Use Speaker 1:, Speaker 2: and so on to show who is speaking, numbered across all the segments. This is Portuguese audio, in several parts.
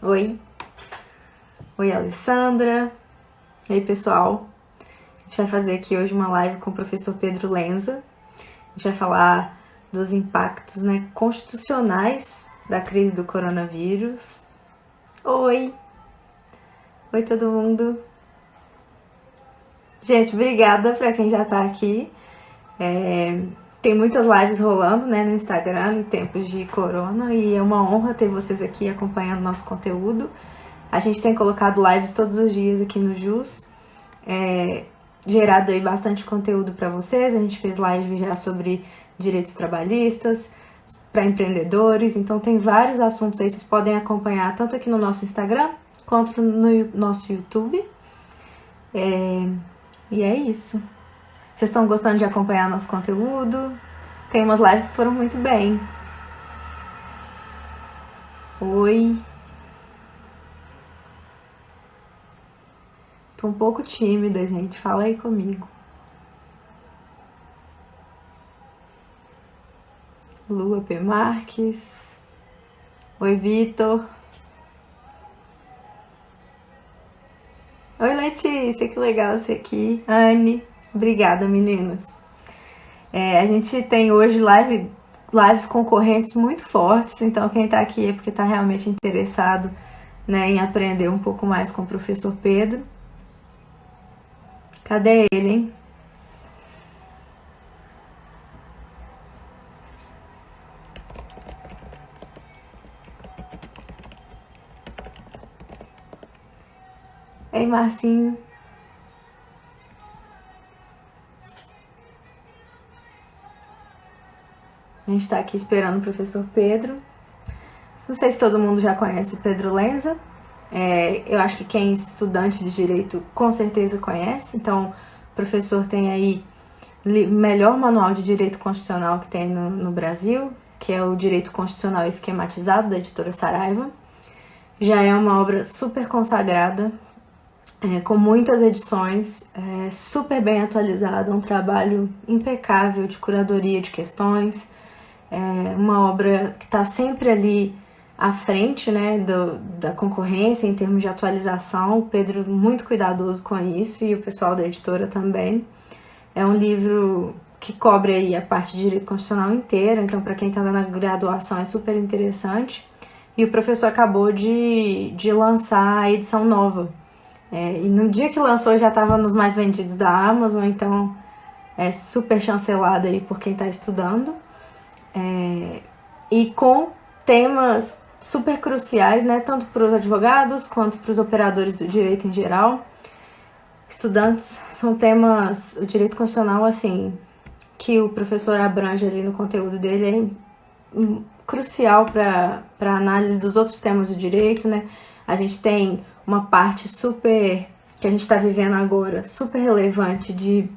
Speaker 1: Oi, oi Alessandra. E aí pessoal, a gente vai fazer aqui hoje uma live com o professor Pedro Lenza. A gente vai falar dos impactos, constitucionais da crise do coronavírus. Oi, oi todo mundo. Gente, obrigada para quem já tá aqui. Tem muitas lives rolando, no Instagram em tempos de corona e é uma honra ter vocês aqui acompanhando nosso conteúdo. A gente tem colocado lives todos os dias aqui no JUS, gerado aí bastante conteúdo para vocês. A gente fez live já sobre direitos trabalhistas, para empreendedores, então tem vários assuntos aí, vocês podem acompanhar tanto aqui no nosso Instagram quanto no nosso YouTube. E é isso. Vocês estão gostando de acompanhar nosso conteúdo? Tem umas lives que foram muito bem. Oi. Tô um pouco tímida, gente. Fala aí comigo. Lua P. Marques. Oi, Vitor. Oi, Letícia. Que legal você aqui. Anne. Obrigada, meninas. A gente tem hoje lives concorrentes muito fortes, então quem tá aqui é porque tá realmente interessado, em aprender um pouco mais com o professor Pedro. Cadê ele, hein? Ei, Marcinho. A gente tá aqui esperando o professor Pedro. Não sei se todo mundo já conhece o Pedro Lenza. Eu acho que quem é estudante de direito com certeza conhece. Então, o professor tem aí o melhor manual de direito constitucional que tem no Brasil, que é o Direito Constitucional Esquematizado, da editora Saraiva. Já é uma obra super consagrada, com muitas edições, super bem atualizado, um trabalho impecável de curadoria de questões, uma obra que está sempre ali à frente, da concorrência em termos de atualização. O Pedro muito cuidadoso com isso e o pessoal da editora também. É um livro que cobre aí a parte de direito constitucional inteira, então para quem está na graduação é super interessante. E o professor acabou de lançar a edição nova. E no dia que lançou já estava nos mais vendidos da Amazon, então é super chancelado aí por quem está estudando. E com temas super cruciais, tanto para os advogados quanto para os operadores do direito em geral. Estudantes, são temas, o direito constitucional, assim, que o professor abrange ali no conteúdo dele é crucial para a análise dos outros temas do direito, A gente tem uma parte super, que a gente está vivendo agora, super relevante de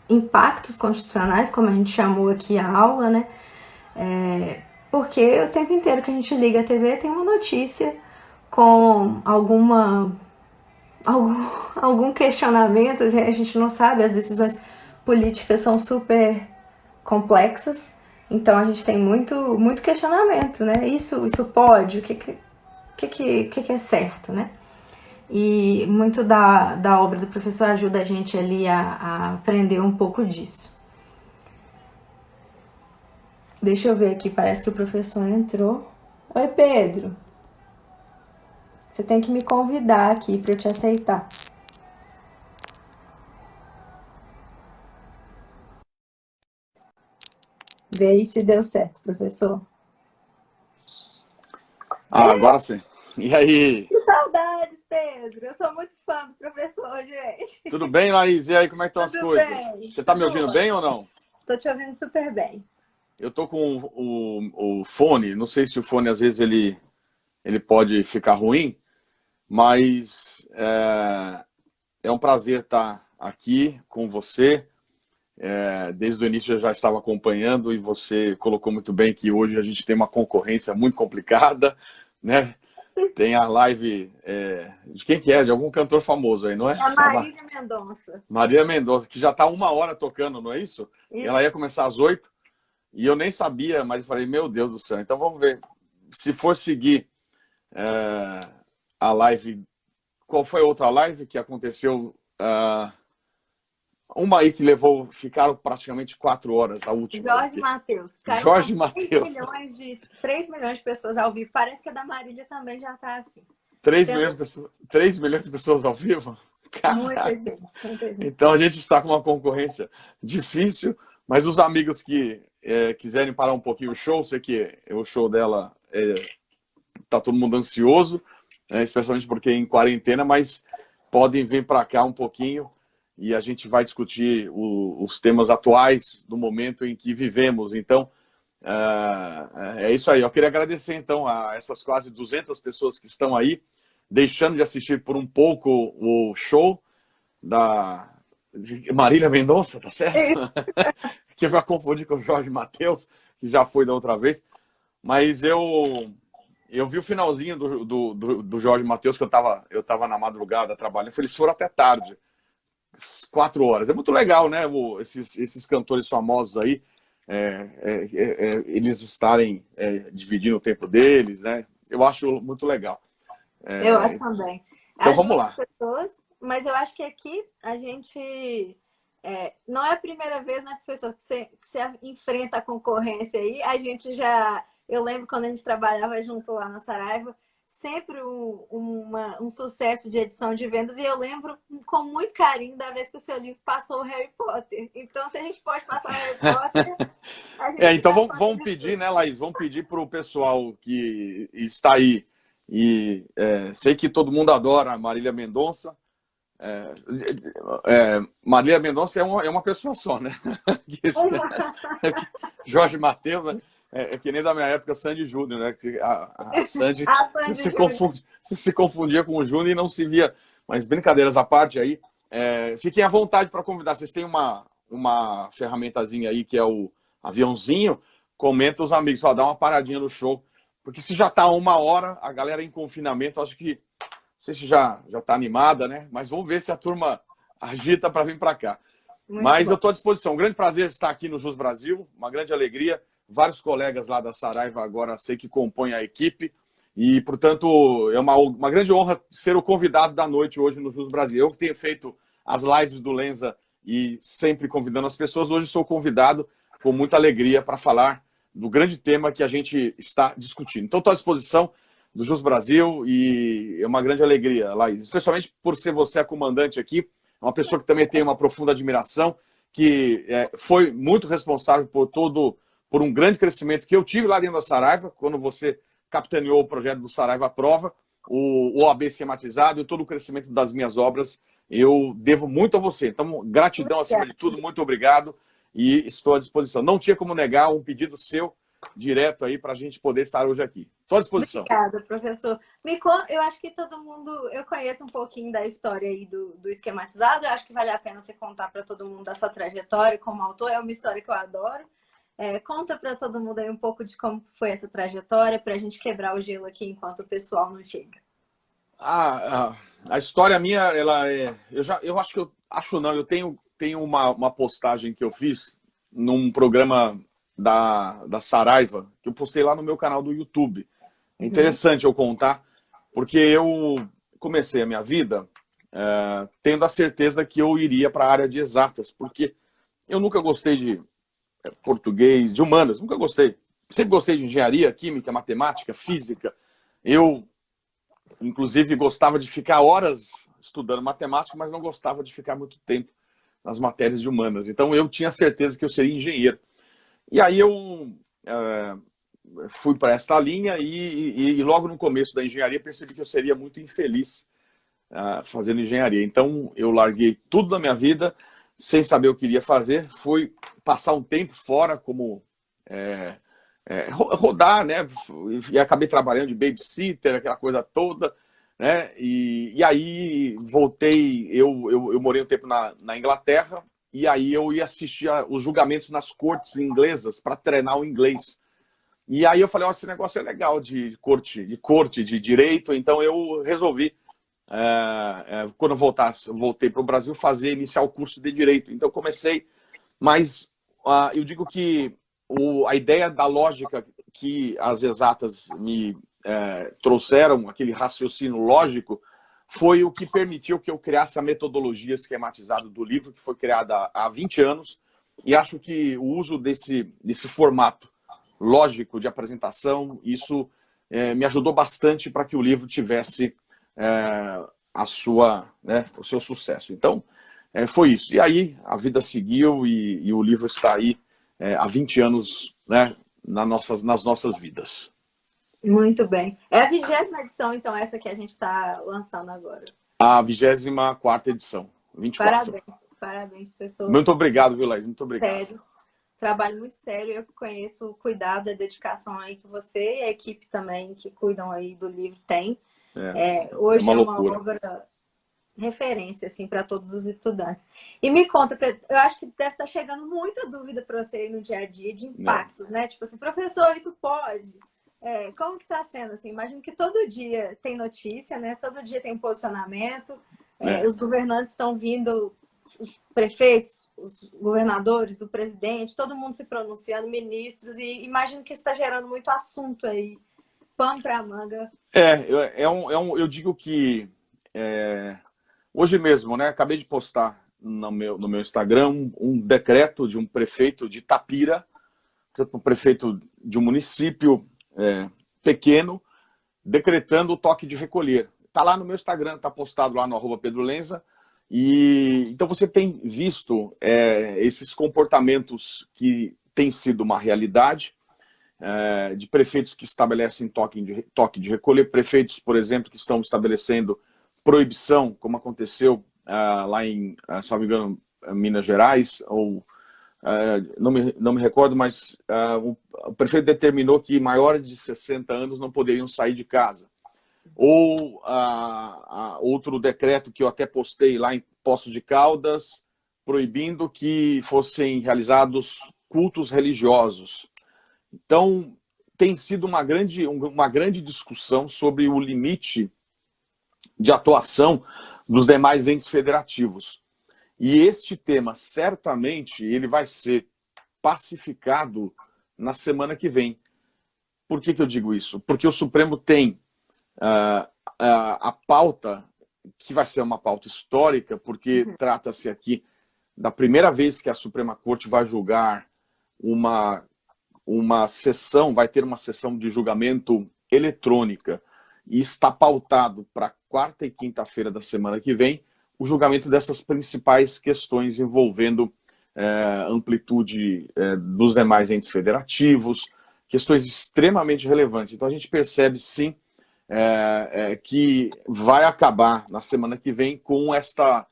Speaker 1: impactos constitucionais, como a gente chamou aqui a aula, porque o tempo inteiro que a gente liga a TV tem uma notícia com algum questionamento, a gente não sabe, as decisões políticas são super complexas, então a gente tem muito questionamento, Isso pode? O que é certo, E muito da obra do professor ajuda a gente ali a aprender um pouco disso. Deixa eu ver aqui, parece que o professor entrou. Oi, Pedro. Você tem que me convidar aqui para eu te aceitar. Vê aí se deu certo, professor.
Speaker 2: Agora sim. E aí?
Speaker 1: Que saudades, Pedro. Eu sou muito fã do professor, gente.
Speaker 2: Tudo bem, Laís? E aí, como é que estão as coisas?
Speaker 1: Bem.
Speaker 2: Você tá me ouvindo bem ou não?
Speaker 1: Tô te ouvindo super bem.
Speaker 2: Eu tô com o fone, não sei se o fone às vezes ele pode ficar ruim, mas é um prazer estar aqui com você. Desde o início eu já estava acompanhando e você colocou muito bem que hoje a gente tem uma concorrência muito complicada, Tem a live de quem que é? De algum cantor famoso aí, não é?
Speaker 1: A Marília Mendonça.
Speaker 2: Marília Mendonça, que já está 1 hora tocando, não é isso?
Speaker 1: Isso.
Speaker 2: Ela ia começar às 8 e eu nem sabia, mas eu falei, meu Deus do céu, então vamos ver. Se for seguir a live... Qual foi a outra live que aconteceu? Uma aí que ficaram praticamente 4 horas, a última.
Speaker 1: Jorge Mateus.
Speaker 2: Jorge Mateus.
Speaker 1: 3 milhões de pessoas ao vivo. Parece que a da Marília também já está assim.
Speaker 2: 3 milhões de pessoas ao vivo?
Speaker 1: Muita gente, muita gente.
Speaker 2: Então a gente está com uma concorrência difícil, mas os amigos que quiserem parar um pouquinho o show, sei que o show dela tá todo mundo ansioso, especialmente porque é em quarentena, mas podem vir para cá um pouquinho e a gente vai discutir os temas atuais do momento em que vivemos. Então, é isso aí. Eu queria agradecer, então, a essas quase 200 pessoas que estão aí, deixando de assistir por um pouco o show da Marília Mendonça, tá certo? Que vai confundir com o Jorge Mateus, que já foi da outra vez. Mas eu vi o finalzinho do Jorge Mateus, que eu tava na madrugada trabalhando. Eles foram até tarde, 4 horas. É muito legal, né? Esses cantores famosos aí, eles estarem dividindo o tempo deles, né? Eu acho muito legal.
Speaker 1: Eu acho também.
Speaker 2: Então vamos lá.
Speaker 1: Pessoas, mas eu acho que aqui a gente... não é a primeira vez, né, professor, que você enfrenta a concorrência aí. A gente já... Eu lembro quando a gente trabalhava junto lá na Saraiva, sempre um sucesso de edição de vendas. E eu lembro com muito carinho da vez que o seu livro passou o Harry Potter. Então, se a gente pode passar o Harry Potter...
Speaker 2: Então vamos pedir, né, Laís? Vamos pedir para o pessoal que está aí. E sei que todo mundo adora a Marília Mendonça. Marília Mendonça é uma pessoa só, né? Jorge Mateus, né? É que nem da minha época, Sandy Júnior, né? A Sandy se confundia com o Júnior e não se via. Mas brincadeiras à parte aí, fiquem à vontade para convidar. Vocês têm uma ferramentazinha aí que é o aviãozinho. Comenta os amigos, dá uma paradinha no show. Porque se já está 1 hora, a galera em confinamento, acho que, não sei se já está animada, né? Mas vamos ver se a turma agita para vir para cá. Mas eu estou à disposição. Um grande prazer estar aqui no Jus Brasil, uma grande alegria. Vários colegas lá da Saraiva agora sei que compõem a equipe. E, portanto, é uma grande honra ser o convidado da noite hoje no Jus Brasil. Eu que tenho feito as lives do Lenza e sempre convidando as pessoas, hoje sou convidado com muita alegria para falar do grande tema que a gente está discutindo. Então, estou à disposição do Jus Brasil e é uma grande alegria, Laís, especialmente por ser você a comandante aqui, uma pessoa que também tem uma profunda admiração, que foi muito responsável por um grande crescimento que eu tive lá dentro da Saraiva, quando você capitaneou o projeto do Saraiva à Prova, o OAB esquematizado e todo o crescimento das minhas obras, eu devo muito a você. Então, gratidão acima de tudo, muito obrigado. E estou à disposição. Não tinha como negar um pedido seu direto aí para a gente poder estar hoje aqui. Estou à disposição.
Speaker 1: Obrigada, professor. Eu acho que todo mundo... Eu conheço um pouquinho da história aí do esquematizado. Eu acho que vale a pena você contar para todo mundo da sua trajetória como autor. É uma história que eu adoro. Conta para todo mundo aí um pouco de como foi essa trajetória para a gente quebrar o gelo aqui enquanto o pessoal não chega.
Speaker 2: A história minha, ela é... Eu tenho uma postagem que eu fiz num programa da Saraiva, que eu postei lá no meu canal do YouTube. É interessante eu contar, porque eu comecei a minha vida tendo a certeza que eu iria para a área de exatas, porque eu nunca gostei de português, de humanas, nunca gostei. Sempre gostei de engenharia, química, matemática, física. Eu, inclusive, gostava de ficar horas estudando matemática, mas não gostava de ficar muito tempo nas matérias de humanas. Então, eu tinha certeza que eu seria engenheiro. E aí eu fui para esta linha e logo no começo da engenharia percebi que eu seria muito infeliz fazendo engenharia. Então, eu larguei tudo da minha vida, sem saber o que iria fazer. Fui passar um tempo fora, como rodar, né? E acabei trabalhando de babysitter, aquela coisa toda, né? E aí voltei, eu morei um tempo na Inglaterra, e aí eu ia assistir os julgamentos nas cortes inglesas para treinar o inglês. E aí eu falei, esse negócio é legal de corte, de direito, então eu resolvi, quando eu voltei para o Brasil, iniciar o curso de direito. Então eu comecei, mas eu digo que a ideia da lógica que as exatas me trouxeram, aquele raciocínio lógico, foi o que permitiu que eu criasse a metodologia esquematizada do livro, que foi criada há 20 anos, e acho que o uso desse formato lógico de apresentação, isso me ajudou bastante para que o livro tivesse o seu sucesso. Então, foi isso. E aí, a vida seguiu e o livro está aí há 20 anos, né, nas nossas vidas.
Speaker 1: Muito bem. É a 20ª edição, então, essa que a gente está lançando agora.
Speaker 2: A 24ª edição. 24.
Speaker 1: Parabéns, professor.
Speaker 2: Muito obrigado, viu, Laís? Muito obrigado.
Speaker 1: Sério. Trabalho muito sério. Eu conheço o cuidado e a dedicação aí que você e a equipe também que cuidam aí do livro tem. Hoje é uma obra referência assim, para todos os estudantes. E me conta, eu acho que deve estar chegando muita dúvida para você aí no dia a dia de impactos, né? Tipo assim, professor, isso pode? Como que está sendo? Assim, imagino que todo dia tem notícia, né? Todo dia tem posicionamento. Os governantes estão vindo, os prefeitos, os governadores, o presidente, todo mundo se pronunciando, ministros, e imagino que isso está gerando muito assunto aí. Pano para a manga.
Speaker 2: Eu digo que hoje mesmo, né? Acabei de postar no meu Instagram um decreto de um prefeito de Itapira, um prefeito de um município pequeno, decretando o toque de recolher. Está lá no meu Instagram, está postado lá no @PedroLenza. E então você tem visto esses comportamentos que têm sido uma realidade, de prefeitos que estabelecem toque de recolher, prefeitos, por exemplo, que estão estabelecendo proibição, como aconteceu lá em, se não me engano, Minas Gerais, ou não me recordo, mas o prefeito determinou que maiores de 60 anos não poderiam sair de casa. Ou outro decreto que eu até postei lá em Poços de Caldas, proibindo que fossem realizados cultos religiosos. Então, tem sido uma grande discussão sobre o limite de atuação dos demais entes federativos. E este tema, certamente, ele vai ser pacificado na semana que vem. Por que eu digo isso? Porque o Supremo tem a pauta, que vai ser uma pauta histórica, porque trata-se aqui da primeira vez que a Suprema Corte vai julgar uma sessão, vai ter uma sessão de julgamento eletrônica, e está pautado para quarta e quinta-feira da semana que vem o julgamento dessas principais questões envolvendo amplitude dos demais entes federativos, questões extremamente relevantes. Então a gente percebe sim que vai acabar na semana que vem com esta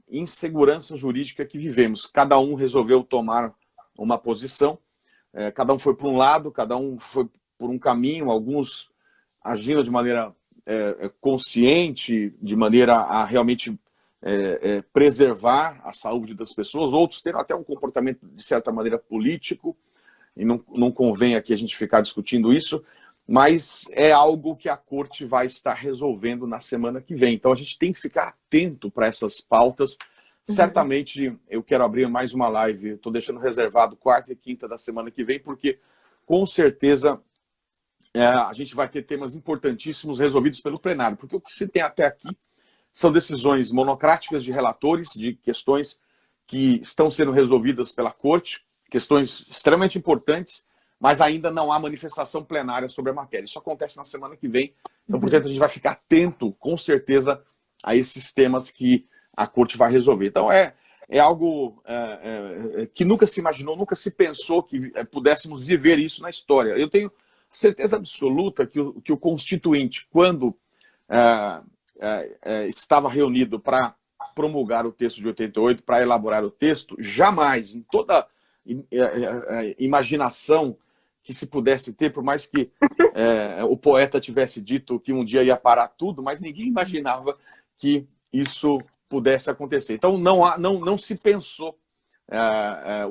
Speaker 2: insegurança jurídica que vivemos. Cada um resolveu tomar uma posição, cada um foi por um lado, cada um foi por um caminho, alguns agindo de maneira consciente, de maneira a realmente preservar a saúde das pessoas, outros terão até um comportamento, de certa maneira, político, e não convém aqui a gente ficar discutindo isso, mas é algo que a Corte vai estar resolvendo na semana que vem. Então a gente tem que ficar atento para essas pautas. Certamente eu quero abrir mais uma live, estou deixando reservado quarta e quinta da semana que vem, porque com certeza a gente vai ter temas importantíssimos resolvidos pelo plenário, porque o que se tem até aqui são decisões monocráticas de relatores, de questões que estão sendo resolvidas pela Corte, questões extremamente importantes, mas ainda não há manifestação plenária sobre a matéria. Isso acontece na semana que vem, então, portanto, a gente vai ficar atento, com certeza, a esses temas que a Corte vai resolver. Então, é algo que nunca se imaginou, nunca se pensou que pudéssemos viver isso na história. Eu tenho certeza absoluta que o Constituinte, quando estava reunido para promulgar o texto de 88, para elaborar o texto, jamais, em toda imaginação que se pudesse ter, por mais que o poeta tivesse dito que um dia ia parar tudo, mas ninguém imaginava que isso pudesse acontecer. Então não se pensou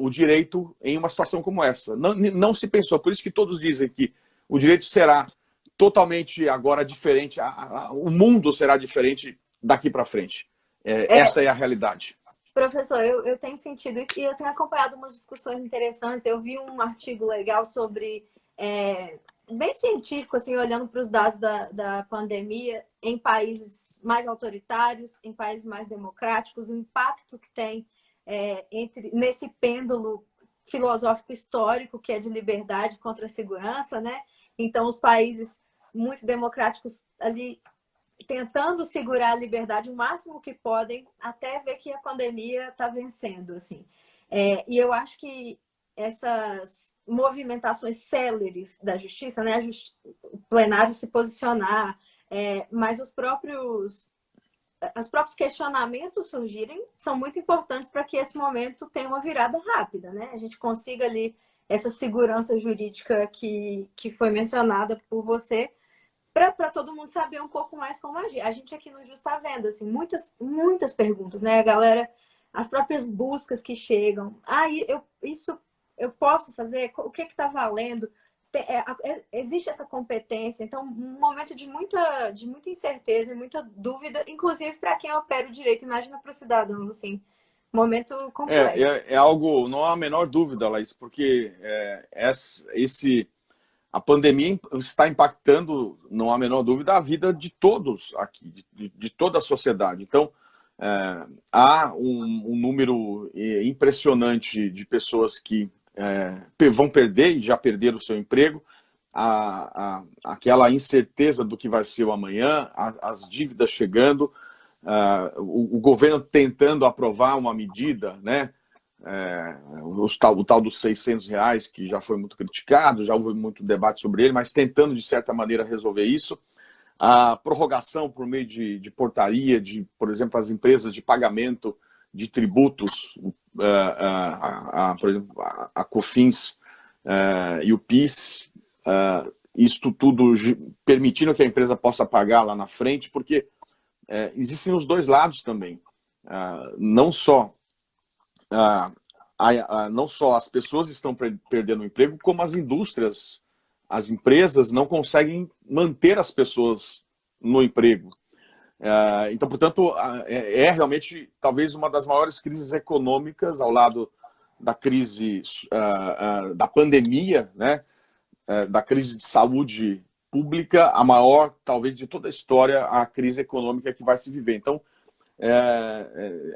Speaker 2: o direito em uma situação como essa. Não se pensou. Por isso que todos dizem que o direito será totalmente agora diferente, o mundo será diferente daqui para frente. Essa é a realidade.
Speaker 1: Professor, eu tenho sentido isso e eu tenho acompanhado umas discussões interessantes. Eu vi um artigo legal sobre bem científico, assim, olhando para os dados da pandemia em países mais autoritários, em países mais democráticos, o impacto que tem nesse pêndulo filosófico histórico que é de liberdade contra a segurança, né? Então, os países muito democráticos ali tentando segurar a liberdade o máximo que podem, até ver que a pandemia está vencendo, assim. E eu acho que essas movimentações céleres da justiça, né, o plenário se posicionar, mas os próprios questionamentos surgirem são muito importantes para que esse momento tenha uma virada rápida, né? A gente consiga ali essa segurança jurídica que foi mencionada por você, para todo mundo saber um pouco mais como agir. A gente aqui no Ju está vendo assim, muitas perguntas, né? A galera, as próprias buscas que chegam. Isso eu posso fazer? O que está valendo? Existe essa competência, então um momento de muita incerteza e muita dúvida, inclusive para quem opera o direito, imagina para os cidadãos, assim, momento complexo.
Speaker 2: É algo, não há a menor dúvida, Laís, porque a pandemia está impactando, não há a menor dúvida, a vida de todos aqui, de toda a sociedade. Então, há um número impressionante de pessoas que vão perder e já perderam o seu emprego, aquela incerteza do que vai ser o amanhã, as dívidas chegando, o governo tentando aprovar uma medida, né? O tal dos R$600, que já foi muito criticado, já houve muito debate sobre ele, mas tentando, de certa maneira, resolver isso. A prorrogação por meio de portaria, por exemplo, as empresas de pagamento de tributos, por exemplo, a COFINS e o PIS, isto tudo permitindo que a empresa possa pagar lá na frente, porque existem os dois lados também. Não só as pessoas estão perdendo o emprego, como as indústrias, as empresas não conseguem manter as pessoas no emprego. Então, portanto, realmente talvez uma das maiores crises econômicas ao lado da crise da pandemia, né, da crise de saúde pública, a maior, talvez, de toda a história, a crise econômica que vai se viver. Então,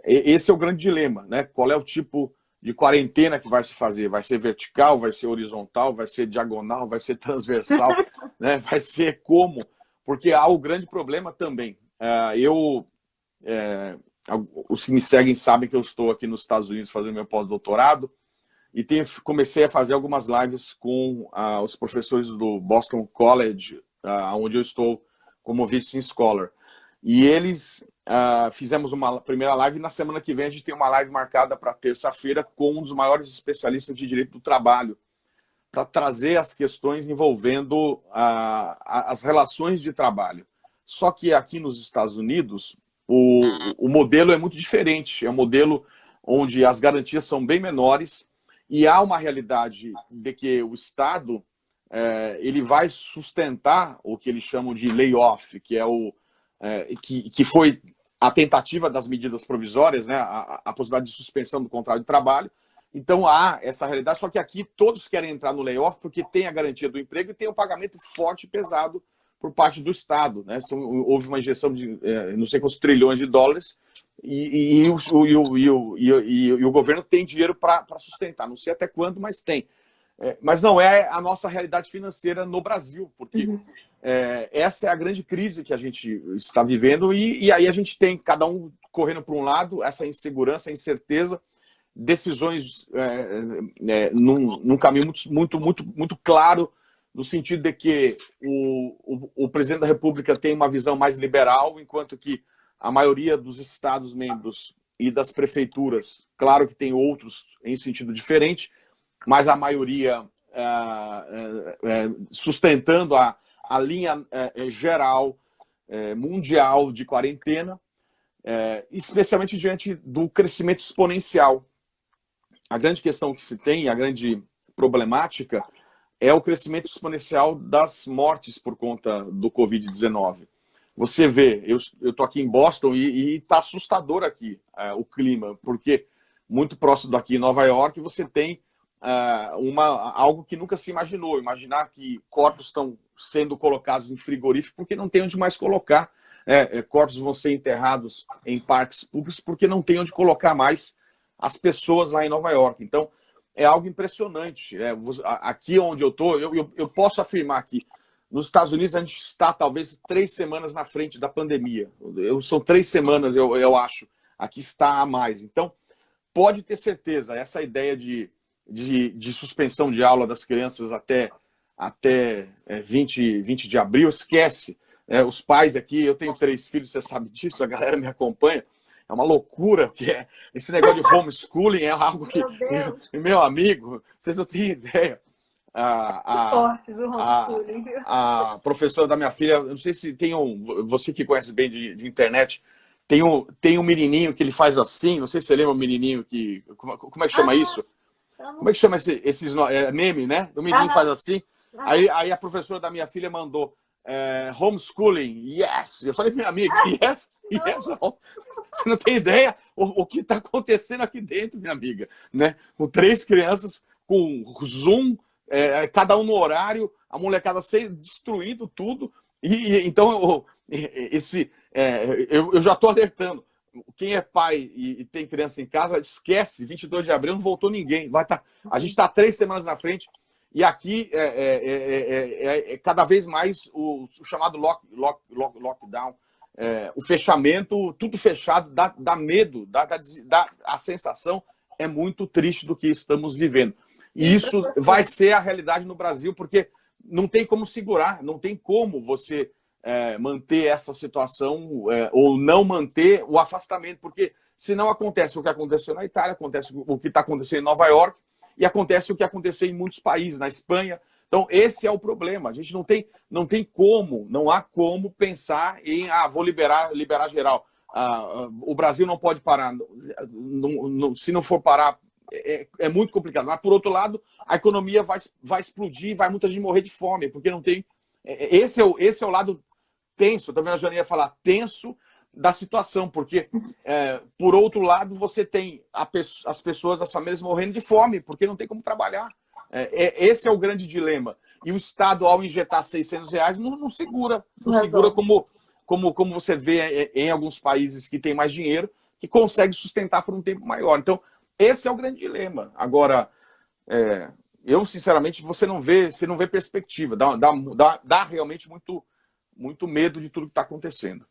Speaker 2: esse é o grande dilema, né? Qual é o tipo de quarentena que vai se fazer? Vai ser vertical, vai ser horizontal, vai ser diagonal, vai ser transversal, né? Vai ser como? Porque há o grande problema também. Os que me seguem sabem que eu estou aqui nos Estados Unidos fazendo meu pós-doutorado e comecei a fazer algumas lives com os professores do Boston College, onde eu estou como visiting scholar. E eles fizemos uma primeira live, e na semana que vem a gente tem uma live marcada para terça-feira com um dos maiores especialistas de direito do trabalho, para trazer as questões envolvendo as relações de trabalho. Só que aqui nos Estados Unidos, o modelo é muito diferente. É um modelo onde as garantias são bem menores e há uma realidade de que o Estado ele vai sustentar o que eles chamam de layoff, que é que foi a tentativa das medidas provisórias, né, a possibilidade de suspensão do contrato de trabalho. Então há essa realidade, só que aqui todos querem entrar no layoff porque tem a garantia do emprego e tem um pagamento forte e pesado por parte do Estado, né? Houve uma injeção de não sei quantos trilhões de dólares e o governo tem dinheiro para sustentar, não sei até quando, mas tem. Mas não é a nossa realidade financeira no Brasil, porque essa é a grande crise que a gente está vivendo e aí a gente tem cada um correndo para um lado, essa insegurança, incerteza, decisões num caminho muito claro, no sentido de que o presidente da República tem uma visão mais liberal, enquanto que a maioria dos Estados-membros e das prefeituras, claro que tem outros em sentido diferente, mas a maioria sustentando a linha geral, mundial de quarentena, especialmente diante do crescimento exponencial. A grande questão que se tem, a grande problemática, é o crescimento exponencial das mortes por conta do Covid-19. Você vê, eu estou aqui em Boston e está assustador aqui o clima, porque muito próximo daqui em Nova York você tem algo que nunca se imaginou. Imaginar que corpos estão sendo colocados em frigorífico porque não tem onde mais colocar. Corpos vão ser enterrados em parques públicos porque não tem onde colocar mais as pessoas lá em Nova York. Então, é algo impressionante. Aqui onde eu estou, eu posso afirmar que nos Estados Unidos a gente está talvez 3 semanas na frente da pandemia. São 3 semanas, eu acho. Aqui está a mais. Então, pode ter certeza, essa ideia de suspensão de aula das crianças até 20 de abril, esquece. Os pais aqui, eu tenho 3 filhos, você sabe disso, a galera me acompanha. É uma loucura, esse negócio de homeschooling é algo que, meu amigo, vocês não têm ideia.
Speaker 1: Esportes, o homeschooling.
Speaker 2: A professora da minha filha, eu não sei se tem você que conhece bem de internet, tem um menininho que ele faz assim, não sei se você lembra o menininho que... Como é que chama isso? Como é que chama esses meme, né? O menino faz assim. Aí a professora da minha filha mandou homeschooling, yes. Eu falei, minha amiga, yes. Você não tem ideia o que está acontecendo aqui dentro, minha amiga, né? Com 3 crianças, com Zoom, cada um no horário, a molecada destruindo tudo. Então, eu já estou alertando. Quem é pai e tem criança em casa, esquece, 22 de abril não voltou ninguém. A gente está 3 semanas na frente. E aqui cada vez mais o chamado lockdown, o fechamento, tudo fechado, dá medo, a sensação é muito triste do que estamos vivendo. E isso vai ser a realidade no Brasil, porque não tem como segurar, não tem como você manter essa situação ou não manter o afastamento, porque senão acontece o que aconteceu na Itália, acontece o que está acontecendo em Nova York, e acontece o que aconteceu em muitos países, na Espanha. Então, esse é o problema. A gente não há como pensar em vou liberar geral. O Brasil não pode parar. Se não for parar, é muito complicado. Mas, por outro lado, a economia vai explodir, vai muita gente morrer de fome, porque não tem... Esse é o lado tenso, estou vendo a Janine falar, tenso da situação, porque, por outro lado, você tem as pessoas, as famílias morrendo de fome, porque não tem como trabalhar. Esse é o grande dilema. E o Estado, ao injetar R$600, não segura. Não segura como você vê em alguns países que têm mais dinheiro, que consegue sustentar por um tempo maior. Então, esse é o grande dilema. Agora, eu, sinceramente, você não vê perspectiva. Dá realmente muito medo de tudo que está acontecendo.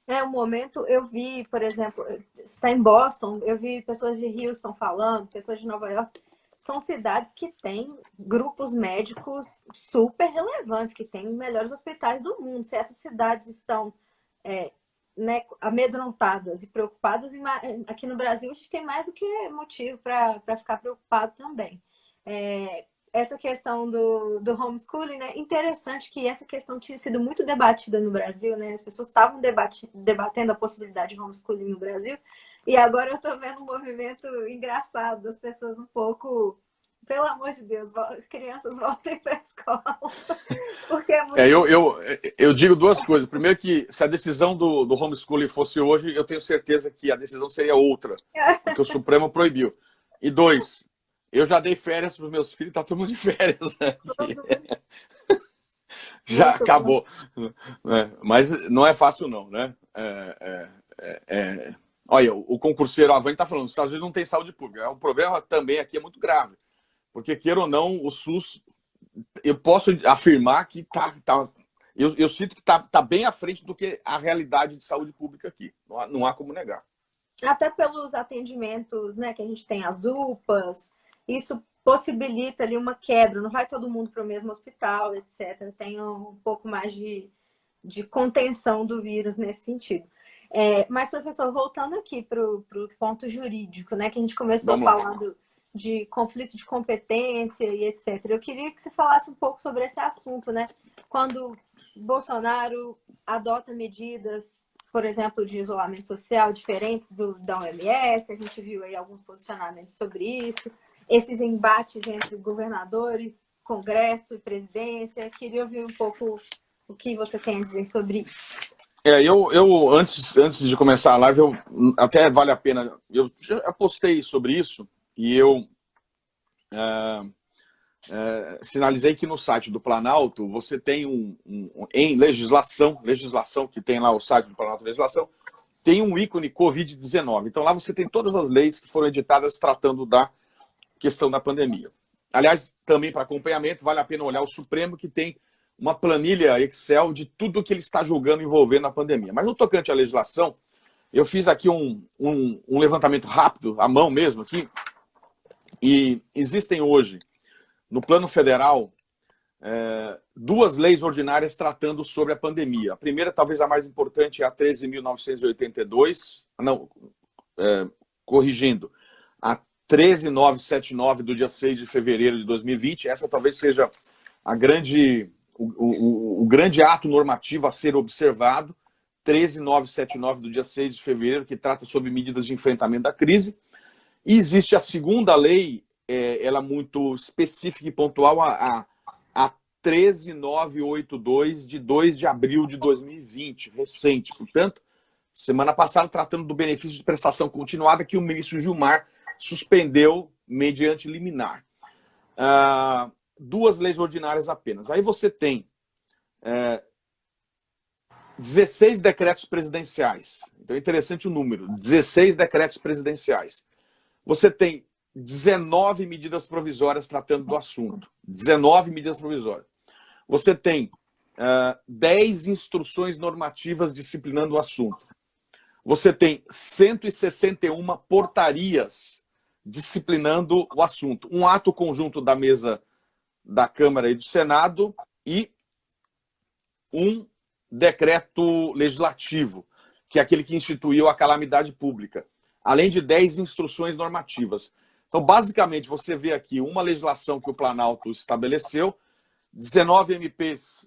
Speaker 1: Um momento, eu vi, por exemplo, está em Boston, eu vi pessoas de Houston falando, pessoas de Nova York. São cidades que têm grupos médicos super relevantes, que têm melhores hospitais do mundo. Se essas cidades estão amedrontadas e preocupadas, aqui no Brasil a gente tem mais do que motivo para ficar preocupado também. Essa questão do homeschooling, né? Interessante que essa questão tinha sido muito debatida no Brasil, né? As pessoas estavam debatendo a possibilidade de homeschooling no Brasil, e agora eu estou vendo um movimento engraçado das pessoas um pouco, pelo amor de Deus, crianças voltem para a escola, porque é muito...
Speaker 2: Eu digo 2 coisas. Primeiro que se a decisão do homeschooling fosse hoje, eu tenho certeza que a decisão seria outra, porque o Supremo proibiu. E 2, eu já dei férias para os meus filhos, tá todo mundo de férias aqui. Já acabou. Mas não é fácil, não, né? Olha, o concurseiro Avani está falando, os Estados Unidos não tem saúde pública. O problema também aqui é muito grave. Porque, queira ou não, o SUS, eu posso afirmar que eu sinto que tá bem à frente do que a realidade de saúde pública aqui. Não há como negar.
Speaker 1: Até pelos atendimentos, né, que a gente tem, as UPAs, isso possibilita ali uma quebra, não vai todo mundo para o mesmo hospital, etc. Tem um pouco mais de contenção do vírus nesse sentido. Mas, professor, voltando aqui para o ponto jurídico, né, que a gente começou falando de conflito de competência e etc. Eu queria que você falasse um pouco sobre esse assunto, né? Quando Bolsonaro adota medidas, por exemplo, de isolamento social diferentes da OMS, a gente viu aí alguns posicionamentos sobre isso, esses embates entre governadores, Congresso e presidência. Queria ouvir um pouco o que você tem a dizer sobre isso.
Speaker 2: Eu antes de começar a live, até vale a pena, eu já postei sobre isso, e eu sinalizei que no site do Planalto você tem em legislação que tem lá o site do Planalto Legislação, tem um ícone Covid-19. Então lá você tem todas as leis que foram editadas tratando da questão da pandemia. Aliás, também para acompanhamento, vale a pena olhar o Supremo, que tem uma planilha Excel de tudo que ele está julgando envolvendo a pandemia. Mas no tocante à legislação, eu fiz aqui um levantamento rápido, à mão mesmo aqui, e existem hoje, no plano federal, duas leis ordinárias tratando sobre a pandemia. A primeira, talvez a mais importante, é a 13.982, corrigindo, a 13.979 do dia 6 de fevereiro de 2020. Essa talvez seja o grande ato normativo a ser observado, 13.979 do dia 6 de fevereiro, que trata sobre medidas de enfrentamento da crise. E existe a segunda lei, ela muito específica e pontual, a 13.982, de 2 de abril de 2020, recente. Portanto, semana passada, tratando do benefício de prestação continuada, que o ministro Gilmar suspendeu mediante liminar. Duas leis ordinárias apenas. Aí você tem 16 decretos presidenciais. Então é interessante o número, 16 decretos presidenciais. Você tem 19 medidas provisórias tratando do assunto. 19 medidas provisórias. Você tem 10 instruções normativas disciplinando o assunto. Você tem 161 portarias disciplinando o assunto. Um ato conjunto da mesa da Câmara e do Senado e um decreto legislativo, que é aquele que instituiu a calamidade pública, além de 10 instruções normativas. Então, basicamente, você vê aqui uma legislação que o Planalto estabeleceu, 19 MPs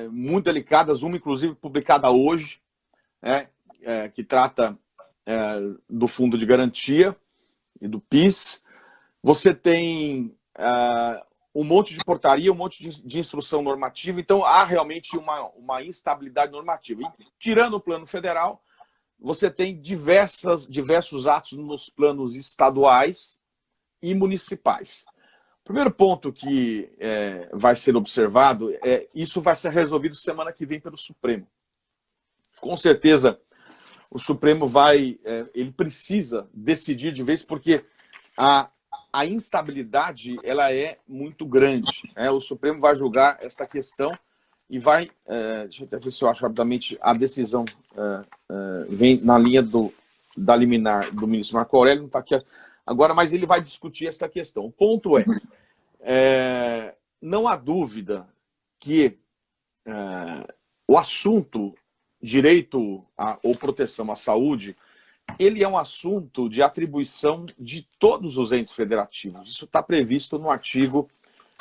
Speaker 2: muito delicadas, uma inclusive publicada hoje, que trata do Fundo de Garantia e do PIS. Você tem um monte de portaria, um monte de instrução normativa. Então, há realmente uma instabilidade normativa. E, tirando o plano federal, você tem diversos atos nos planos estaduais e municipais. O primeiro ponto que vai ser observado isso vai ser resolvido semana que vem pelo Supremo. Com certeza, o Supremo ele precisa decidir de vez, porque a instabilidade ela é muito grande. O Supremo vai julgar esta questão e vai... deixa eu até ver se eu acho rapidamente. A decisão vem na linha da liminar do ministro Marco Aurélio, não está aqui agora, mas ele vai discutir esta questão. O ponto não há dúvida que o assunto direito ou proteção à saúde, ele é um assunto de atribuição de todos os entes federativos. Isso está previsto no artigo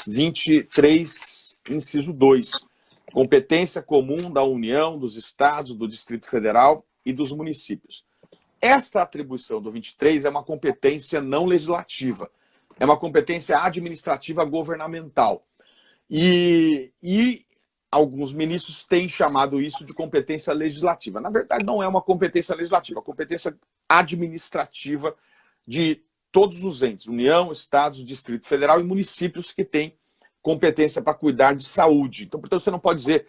Speaker 2: 23, inciso 2. Competência comum da União, dos Estados, do Distrito Federal e dos municípios. Esta atribuição do 23 é uma competência não legislativa. É uma competência administrativa governamental. E alguns ministros têm chamado isso de competência legislativa. Na verdade, não é uma competência legislativa, é uma competência administrativa de todos os entes, União, Estados, Distrito Federal e municípios que têm competência para cuidar de saúde. Então, portanto, você não pode dizer,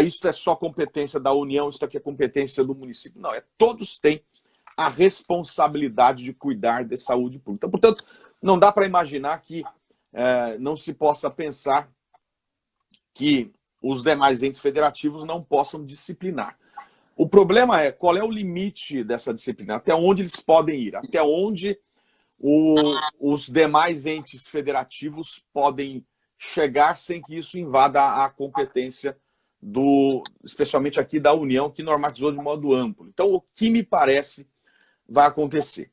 Speaker 2: isso é só competência da União, isso aqui é competência do município. Não, todos têm a responsabilidade de cuidar de saúde pública. Então, portanto, não dá para imaginar que não se possa pensar que os demais entes federativos não possam disciplinar. O problema é qual é o limite dessa disciplina, até onde eles podem ir, até onde os demais entes federativos podem chegar sem que isso invada a competência especialmente aqui da União, que normatizou de modo amplo. Então, o que me parece vai acontecer?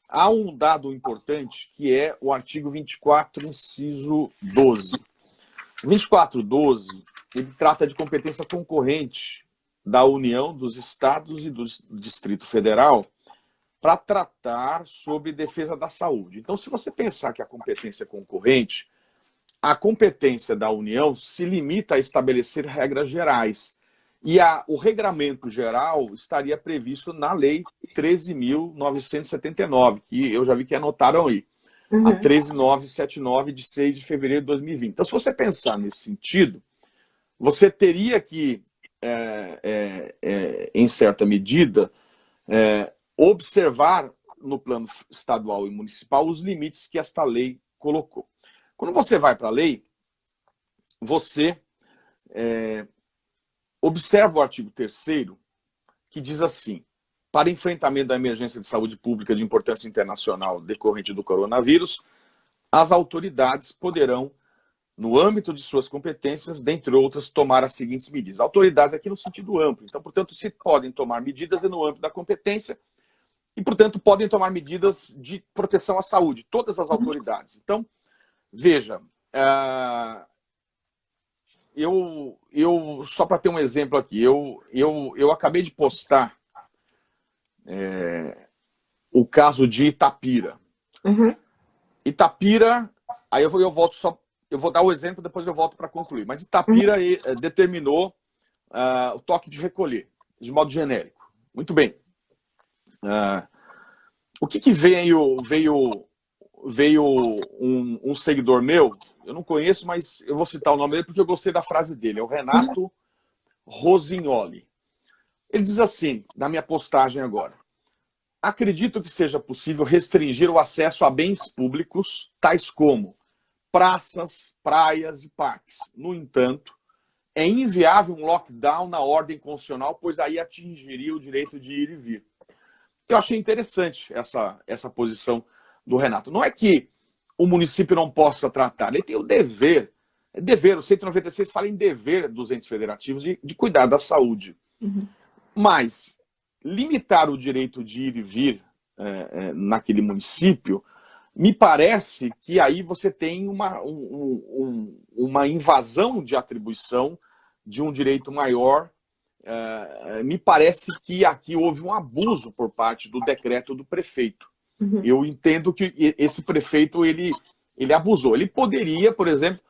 Speaker 2: Há um dado importante, que é o artigo 24, inciso 12. O 24.12, ele trata de competência concorrente da União, dos Estados e do Distrito Federal para tratar sobre defesa da saúde. Então, se você pensar que a competência é concorrente, a competência da União se limita a estabelecer regras gerais. E o regramento geral estaria previsto na Lei 13.979, que eu já vi que anotaram aí. a 13979 de 6 de fevereiro de 2020. Então, se você pensar nesse sentido, você teria que, em certa medida, observar no plano estadual e municipal os limites que esta lei colocou. Quando você vai para a lei, você observa o artigo 3º, que diz assim: para enfrentamento da emergência de saúde pública de importância internacional decorrente do coronavírus, as autoridades poderão, no âmbito de suas competências, dentre outras, tomar as seguintes medidas. Autoridades aqui no sentido amplo. Então, portanto, se podem tomar medidas no âmbito da competência e, portanto, podem tomar medidas de proteção à saúde, todas as autoridades. Então, veja, só para ter um exemplo aqui, eu acabei de postar o caso de Itapira. Itapira, aí eu volto só, eu vou dar o exemplo, depois eu volto para concluir. Mas Itapira determinou o toque de recolher, de modo genérico. Muito bem. O que veio um seguidor meu, eu não conheço, mas eu vou citar o nome dele porque eu gostei da frase dele, é o Renato Rosignoli. Ele diz assim, na minha postagem agora: acredito que seja possível restringir o acesso a bens públicos, tais como praças, praias e parques. No entanto, é inviável um lockdown na ordem constitucional, pois aí atingiria o direito de ir e vir. Eu achei interessante essa posição do Renato. Não é que o município não possa tratar, ele tem o dever, o 196 fala em dever dos entes federativos de cuidar da saúde. Mas limitar o direito de ir e vir naquele município, me parece que aí você tem uma invasão de atribuição de um direito maior. Me parece que aqui houve um abuso por parte do decreto do prefeito. Eu entendo que esse prefeito ele abusou. Ele poderia, por exemplo,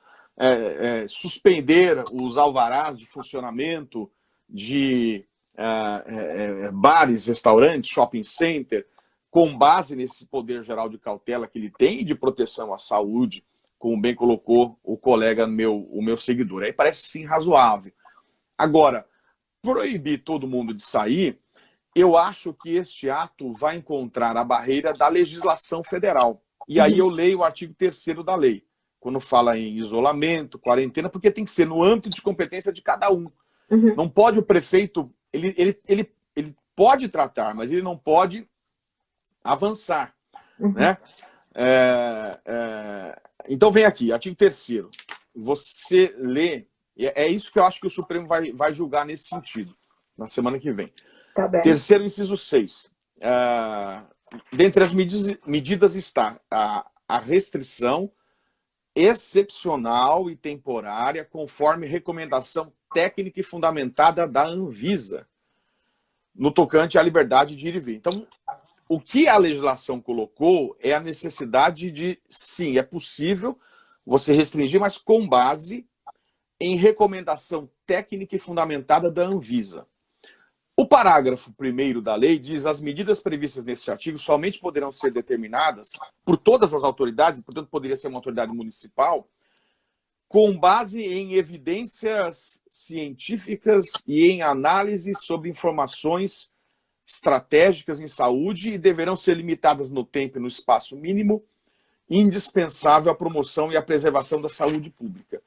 Speaker 2: suspender os alvarás de funcionamento de bares, restaurantes, shopping center, com base nesse poder geral de cautela que ele tem e de proteção à saúde, como bem colocou o colega o meu seguidor. Aí parece sim razoável. Agora, proibir todo mundo de sair, eu acho que este ato vai encontrar a barreira da legislação federal. E aí eu leio o artigo 3º da lei, quando fala em isolamento, quarentena, porque tem que ser no âmbito de competência de cada um. Não pode o prefeito, ele pode tratar, mas ele não pode avançar. Né? Então vem aqui, artigo 3º. Você lê, é isso que eu acho que o Supremo vai julgar nesse sentido, na semana que vem.
Speaker 1: Tá bem.
Speaker 2: Terceiro, inciso 6. Dentre as medidas está a restrição excepcional e temporária, conforme recomendação técnica e fundamentada da Anvisa, no tocante à liberdade de ir e vir. Então, o que a legislação colocou é a necessidade de, sim, é possível você restringir, mas com base em recomendação técnica e fundamentada da Anvisa. O parágrafo 1º da lei diz: as medidas previstas neste artigo somente poderão ser determinadas por todas as autoridades, portanto poderia ser uma autoridade municipal, com base em evidências científicas e em análises sobre informações estratégicas em saúde, e deverão ser limitadas no tempo e no espaço mínimo indispensável à promoção e à preservação da saúde pública.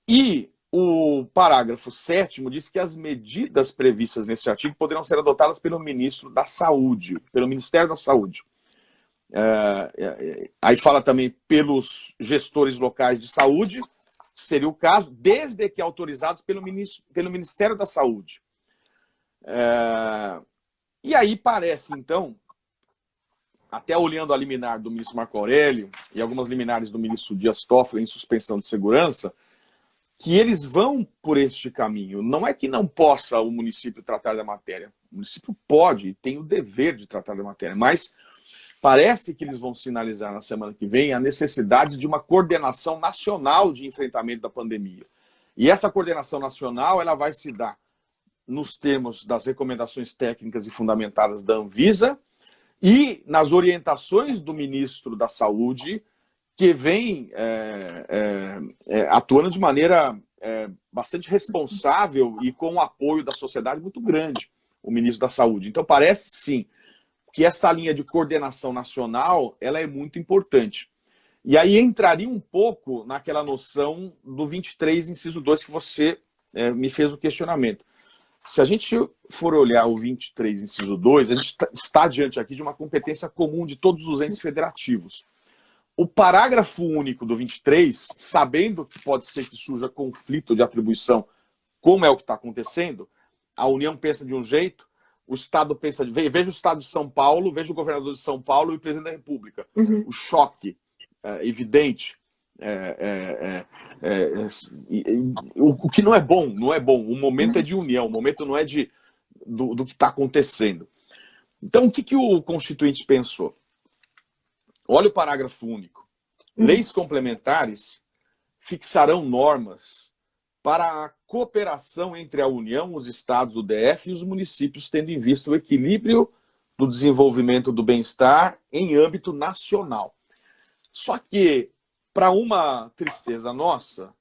Speaker 2: E o parágrafo 7º diz que as medidas previstas nesse artigo poderão ser adotadas pelo ministro da Saúde, pelo Ministério da Saúde. Aí fala também pelos gestores locais de saúde, seria o caso, desde que autorizados pelo Ministério da Saúde. E aí parece, então, até olhando a liminar do ministro Marco Aurélio e algumas liminares do ministro Dias Toffoli em suspensão de segurança, que eles vão por este caminho. Não é que não possa o município tratar da matéria. O município pode, tem o dever de tratar da matéria, mas parece que eles vão sinalizar na semana que vem a necessidade de uma coordenação nacional de enfrentamento da pandemia. E essa coordenação nacional ela vai se dar nos termos das recomendações técnicas e fundamentadas da Anvisa e nas orientações do ministro da Saúde que vem atuando de maneira bastante responsável e com o apoio da sociedade muito grande, o ministro da Saúde. Então, parece, sim, que esta linha de coordenação nacional ela é muito importante. E aí entraria um pouco naquela noção do 23, inciso 2, que você me fez o questionamento. Se a gente for olhar o 23, inciso 2, a gente está diante aqui de uma competência comum de todos os entes federativos. O parágrafo único do 23, sabendo que pode ser que surja conflito de atribuição, como é o que está acontecendo, a União pensa de um jeito, o Estado pensa de... Veja o Estado de São Paulo, veja o governador de São Paulo e o presidente da República. Uhum. O choque evidente. O que não é bom, não é bom. O momento é de união, o momento não é do que está acontecendo. Então, o que o Constituinte pensou? Olha o parágrafo único. Leis complementares fixarão normas para a cooperação entre a União, os estados do DF e os municípios, tendo em vista o equilíbrio do desenvolvimento do bem-estar em âmbito nacional. Só que, para uma tristeza nossa,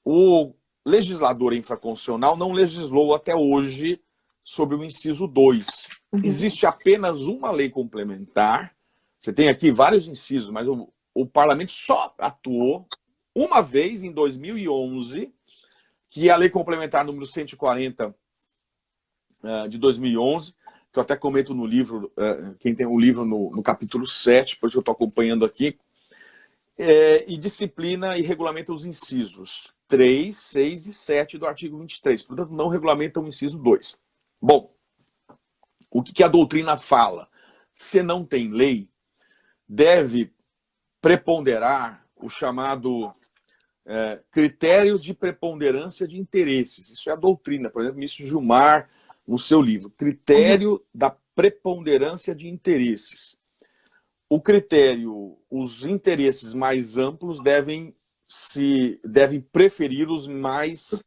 Speaker 2: o legislador infraconstitucional não legislou até hoje sobre o inciso 2. Existe apenas uma lei complementar. Você tem aqui vários incisos, mas o parlamento só atuou uma vez, em 2011, que é a lei complementar número 140 de 2011, que eu até comento no livro, quem tem o livro no capítulo 7, por isso eu estou acompanhando aqui, e disciplina e regulamenta os incisos 3, 6 e 7 do artigo 23. Portanto, não regulamenta o inciso 2. Bom, o que a doutrina fala? Se não tem lei, deve preponderar o chamado critério de preponderância de interesses. Isso é a doutrina, por exemplo, o ministro Gilmar, no seu livro, critério da preponderância de interesses. O critério, os interesses mais amplos devem preferir os mais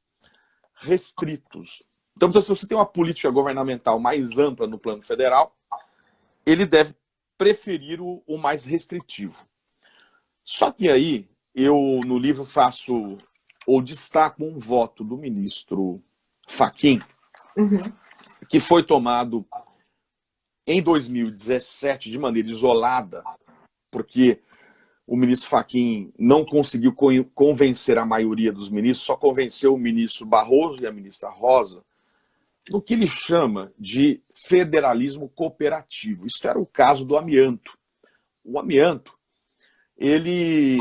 Speaker 2: restritos. Então, se você tem uma política governamental mais ampla no plano federal, ele deve preferir o mais restritivo. Só que aí, eu no livro faço, ou destaco um voto do ministro Fachin, que foi tomado em 2017 de maneira isolada, porque o ministro Fachin não conseguiu convencer a maioria dos ministros, só convenceu o ministro Barroso e a ministra Rosa, no que ele chama de federalismo cooperativo. Isso era o caso do amianto. O amianto, ele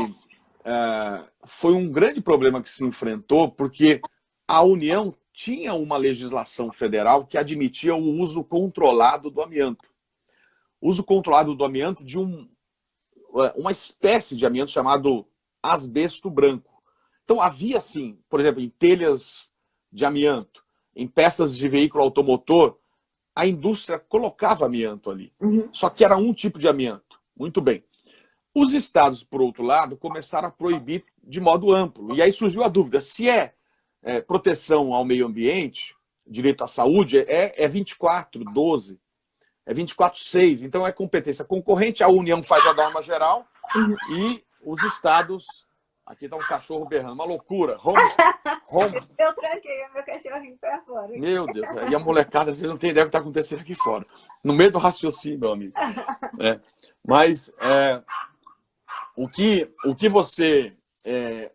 Speaker 2: foi um grande problema que se enfrentou, porque a União tinha uma legislação federal que admitia o uso controlado do amianto. Uso controlado do amianto de uma espécie de amianto chamado asbesto branco. Então havia, assim, por exemplo, em telhas de amianto, em peças de veículo automotor, a indústria colocava amianto ali. Só que era um tipo de amianto. Muito bem. Os estados, por outro lado, começaram a proibir de modo amplo. E aí surgiu a dúvida, se proteção ao meio ambiente, direito à saúde, é 24/12, é 24/6. Então é competência concorrente, a União faz a norma geral e os estados... Aqui tá um cachorro berrando, uma loucura. Home.
Speaker 1: Eu tranquei o meu cachorrinho pra fora.
Speaker 2: Meu Deus, e a molecada, vocês não têm ideia do que está acontecendo aqui fora. No meio do raciocínio, meu amigo. Mas o que você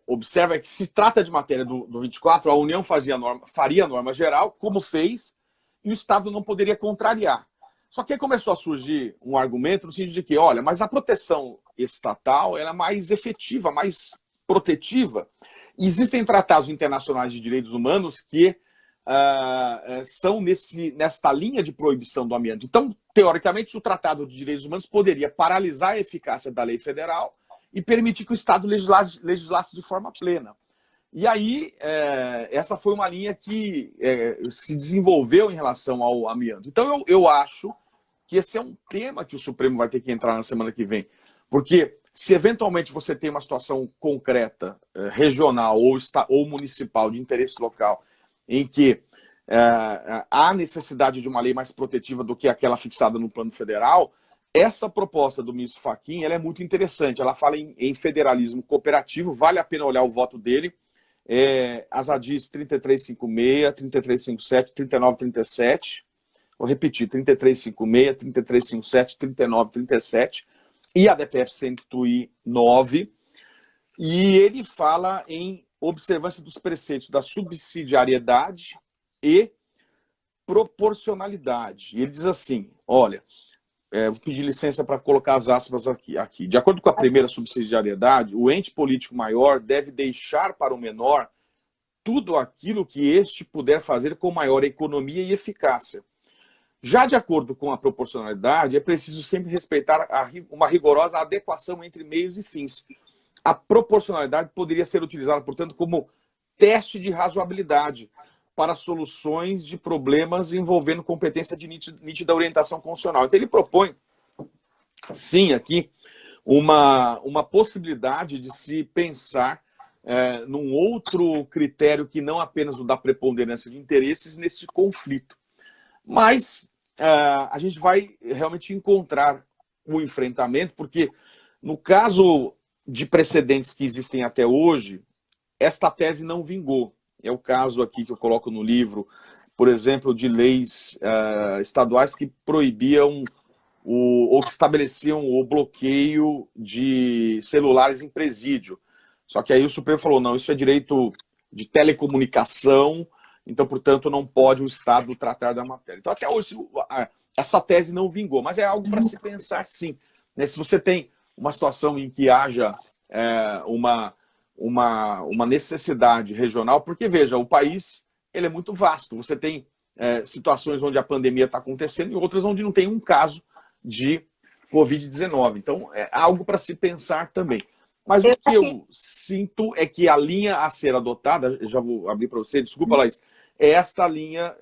Speaker 2: observa é que se trata de matéria do 24, a União faria a norma geral, como fez, e o Estado não poderia contrariar. Só que aí começou a surgir um argumento no sentido de que, olha, mas a proteção estatal ela é mais efetiva, mais protetiva. E existem tratados internacionais de direitos humanos que são nesta linha de proibição do amianto. Então, teoricamente, o Tratado de Direitos Humanos poderia paralisar a eficácia da lei federal e permitir que o Estado legislasse de forma plena. E aí, essa foi uma linha que se desenvolveu em relação ao amianto. Então, eu acho que esse é um tema que o Supremo vai ter que entrar na semana que vem. Porque se eventualmente você tem uma situação concreta, regional ou municipal, de interesse local, em que há necessidade de uma lei mais protetiva do que aquela fixada no plano federal, essa proposta do ministro Fachin, ela é muito interessante. Ela fala em federalismo cooperativo, vale a pena olhar o voto dele. As ADIs 3356, 3357, 3937. Vou repetir, 3356, 3357, 3937. E a DPF 109. E ele fala em observância dos preceitos da subsidiariedade e proporcionalidade. E ele diz assim, olha, vou pedir licença para colocar as aspas aqui. De acordo com a primeira subsidiariedade, o ente político maior deve deixar para o menor tudo aquilo que este puder fazer com maior economia e eficácia. Já de acordo com a proporcionalidade, é preciso sempre respeitar uma rigorosa adequação entre meios e fins. A proporcionalidade poderia ser utilizada, portanto, como teste de razoabilidade para soluções de problemas envolvendo competência de nítida orientação constitucional. Então, ele propõe, sim, aqui, uma possibilidade de se pensar num outro critério que não apenas o da preponderância de interesses nesse conflito. Mas a gente vai realmente encontrar o enfrentamento, porque no caso de precedentes que existem até hoje, esta tese não vingou. É o caso aqui que eu coloco no livro, por exemplo, de leis estaduais que proibiam ou que estabeleciam o bloqueio de celulares em presídio. Só que aí o Supremo falou, não, isso é direito de telecomunicação, então, portanto, não pode o Estado tratar da matéria. Então, até hoje, essa tese não vingou, mas é algo para se pensar, sim. Né? Se você tem uma situação em que haja uma necessidade regional, porque, veja, o país ele é muito vasto. Você tem situações onde a pandemia está acontecendo e outras onde não tem um caso de Covid-19. Então, é algo para se pensar também. Mas o que eu sinto é que a linha a ser adotada, eu já vou abrir para você, desculpa, Laís, é esta linha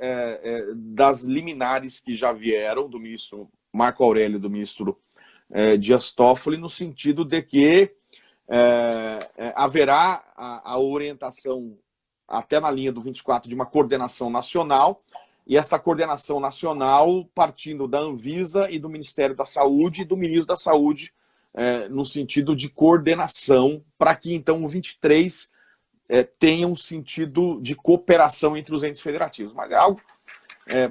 Speaker 2: das liminares que já vieram do ministro Marco Aurélio, do ministro Dias Toffoli, no sentido de que haverá a orientação, até na linha do 24, de uma coordenação nacional, e esta coordenação nacional partindo da Anvisa e do Ministério da Saúde e do ministro da Saúde, no sentido de coordenação, para que então o 23 tenha um sentido de cooperação entre os entes federativos. Mas é algo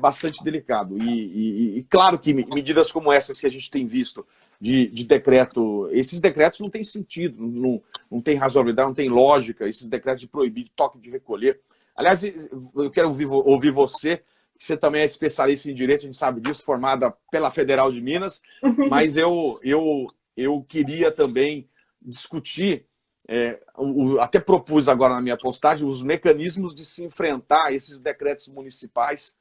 Speaker 2: bastante delicado. E claro que medidas como essas que a gente tem visto de decreto, esses decretos não têm sentido, não tem razoabilidade, não tem lógica, esses decretos de proibir toque de recolher. Aliás, eu quero ouvir você, que você também é especialista em direito, a gente sabe disso, formada pela Federal de Minas, mas eu queria também discutir, até propus agora na minha postagem, os mecanismos de se enfrentar esses decretos municipais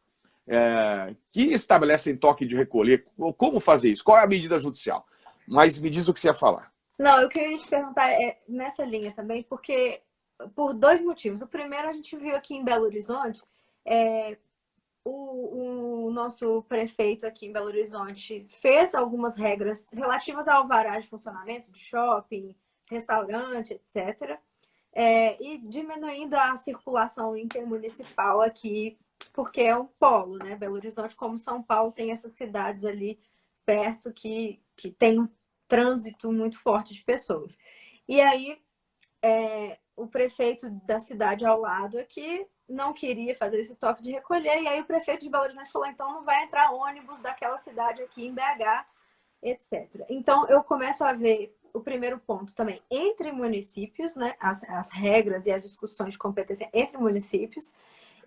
Speaker 2: que estabelecem toque de recolher. Como fazer isso? Qual é a medida judicial? Mas me diz o que você ia falar.
Speaker 1: Não, eu queria te perguntar nessa linha também, porque por dois motivos. O primeiro, a gente viu aqui em Belo Horizonte, o nosso prefeito aqui em Belo Horizonte fez algumas regras relativas ao alvará de funcionamento de shopping, restaurante, etc. E diminuindo a circulação intermunicipal aqui, porque é um polo, né? Belo Horizonte, como São Paulo, tem essas cidades ali perto que tem um trânsito muito forte de pessoas. E aí, o prefeito da cidade ao lado aqui não queria fazer esse toque de recolher, e aí o prefeito de Belo Horizonte falou, então não vai entrar ônibus daquela cidade aqui em BH, etc. Então, eu começo a ver o primeiro ponto também entre municípios, né? As regras e as discussões de competência entre municípios.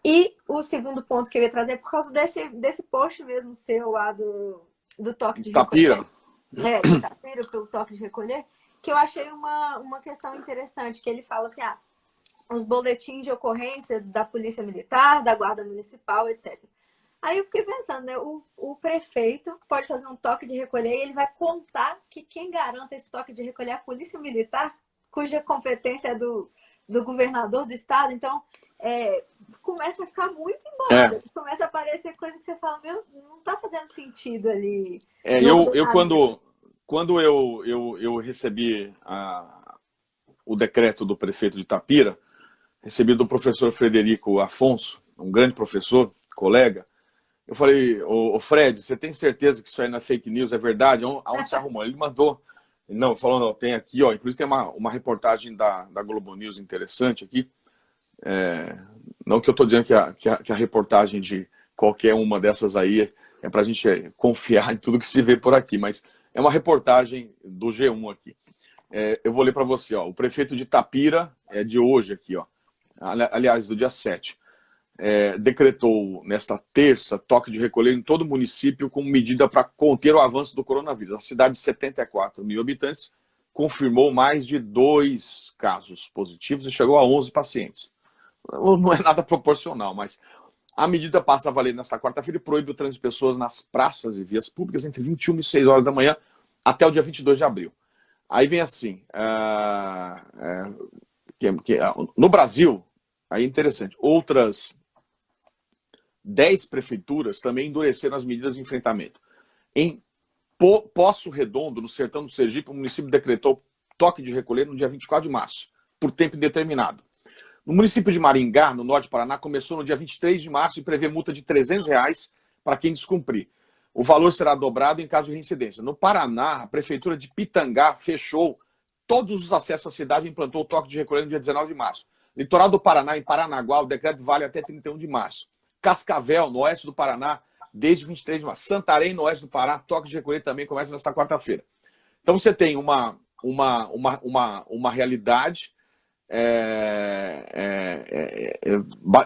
Speaker 1: E o segundo ponto que eu ia trazer é por causa desse post mesmo seu lá do toque de
Speaker 2: Tapira.
Speaker 1: recolher. De Tapira, pelo toque de recolher, que eu achei uma questão interessante, que ele fala assim, os boletins de ocorrência da Polícia Militar, da Guarda Municipal, etc. Aí eu fiquei pensando, né? O prefeito pode fazer um toque de recolher e ele vai contar que quem garanta esse toque de recolher é a Polícia Militar, cuja competência é do governador do estado. Então, começa a ficar muito embora. Começa a aparecer coisa que você fala, meu, não está fazendo sentido ali.
Speaker 2: Quando eu recebi o decreto do prefeito de Itapira, recebi do professor Frederico Afonso, um grande professor, colega, Eu falei, ô Fred, você tem certeza que isso aí não é fake news, é verdade? Aonde você arrumou? Ele mandou. Não, falou, não, tem aqui, ó. Inclusive tem uma reportagem da Globo News interessante aqui. Não que eu estou dizendo que a reportagem de qualquer uma dessas aí é para a gente confiar em tudo que se vê por aqui, mas é uma reportagem do G1 aqui. Eu vou ler para você, ó. O prefeito de Itapira, é de hoje aqui, ó. Aliás, do dia 7. Decretou nesta terça toque de recolher em todo o município como medida para conter o avanço do coronavírus. A cidade de 74 mil habitantes confirmou mais de 2 casos positivos e chegou a 11 pacientes. Não é nada proporcional, mas a medida passa a valer nesta quarta-feira e proíbe o trânsito de pessoas nas praças e vias públicas entre 21 e 6 horas da manhã até o dia 22 de abril. Aí vem assim, no Brasil, aí é interessante, outras 10 prefeituras também endureceram as medidas de enfrentamento. Em Poço Redondo, no sertão do Sergipe, o município decretou toque de recolher no dia 24 de março, por tempo indeterminado. No município de Maringá, no norte do Paraná, começou no dia 23 de março e prevê multa de R$300 para quem descumprir. O valor será dobrado em caso de reincidência. No Paraná, a prefeitura de Pitangá fechou todos os acessos à cidade e implantou o toque de recolher no dia 19 de março. Litoral do Paraná, em Paranaguá, o decreto vale até 31 de março. Cascavel, no oeste do Paraná, desde 23 de março. Santarém, no oeste do Pará, toque de recolher também começa nesta quarta-feira. Então você tem uma realidade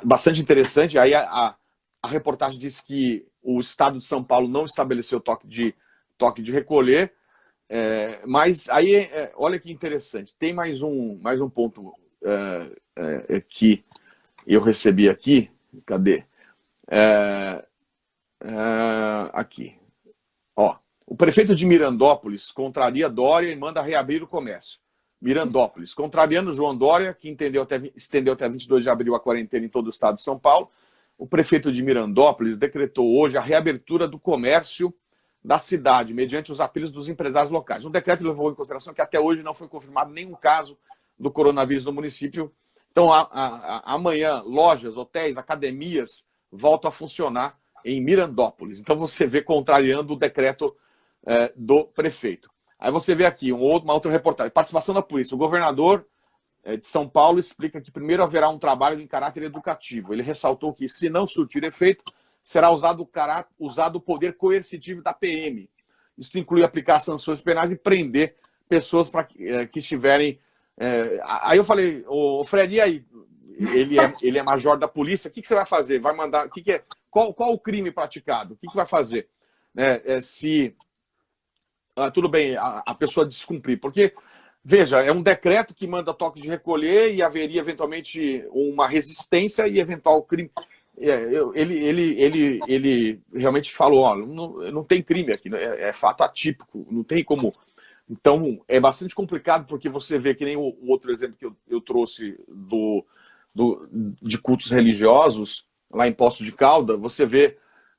Speaker 2: bastante interessante. Aí a reportagem diz que o estado de São Paulo não estabeleceu toque de recolher, mas aí olha que interessante, tem mais um ponto que eu recebi aqui, cadê? Aqui, ó, o prefeito de Mirandópolis contraria Dória e manda reabrir o comércio. Mirandópolis, contrariando João Dória, que estendeu até 22 de abril a quarentena em todo o estado de São Paulo, o prefeito de Mirandópolis decretou hoje a reabertura do comércio da cidade, mediante os apelos dos empresários locais. Um decreto levou em consideração que até hoje não foi confirmado nenhum caso do coronavírus no município. Então, amanhã, lojas, hotéis, academias voltam a funcionar em Mirandópolis. Então, você vê contrariando o decreto do prefeito. Aí você vê aqui uma outra reportagem. Participação da polícia. O governador de São Paulo explica que primeiro haverá um trabalho em caráter educativo. Ele ressaltou que, se não surtir efeito, será usado o poder coercitivo da PM. Isso inclui aplicar sanções penais e prender pessoas que estiverem... Aí eu falei, o Fred, e aí? Ele é major da polícia, o que você vai fazer? Vai mandar... Qual o crime praticado? O que vai fazer? Tudo bem, a pessoa descumprir, porque, veja, é um decreto que manda toque de recolher e haveria eventualmente uma resistência e eventual crime. Ele realmente falou, olha, não tem crime aqui, é fato atípico, não tem como. Então, é bastante complicado, porque você vê que nem o outro exemplo que eu trouxe de cultos religiosos, lá em Poços de Caldas, você vê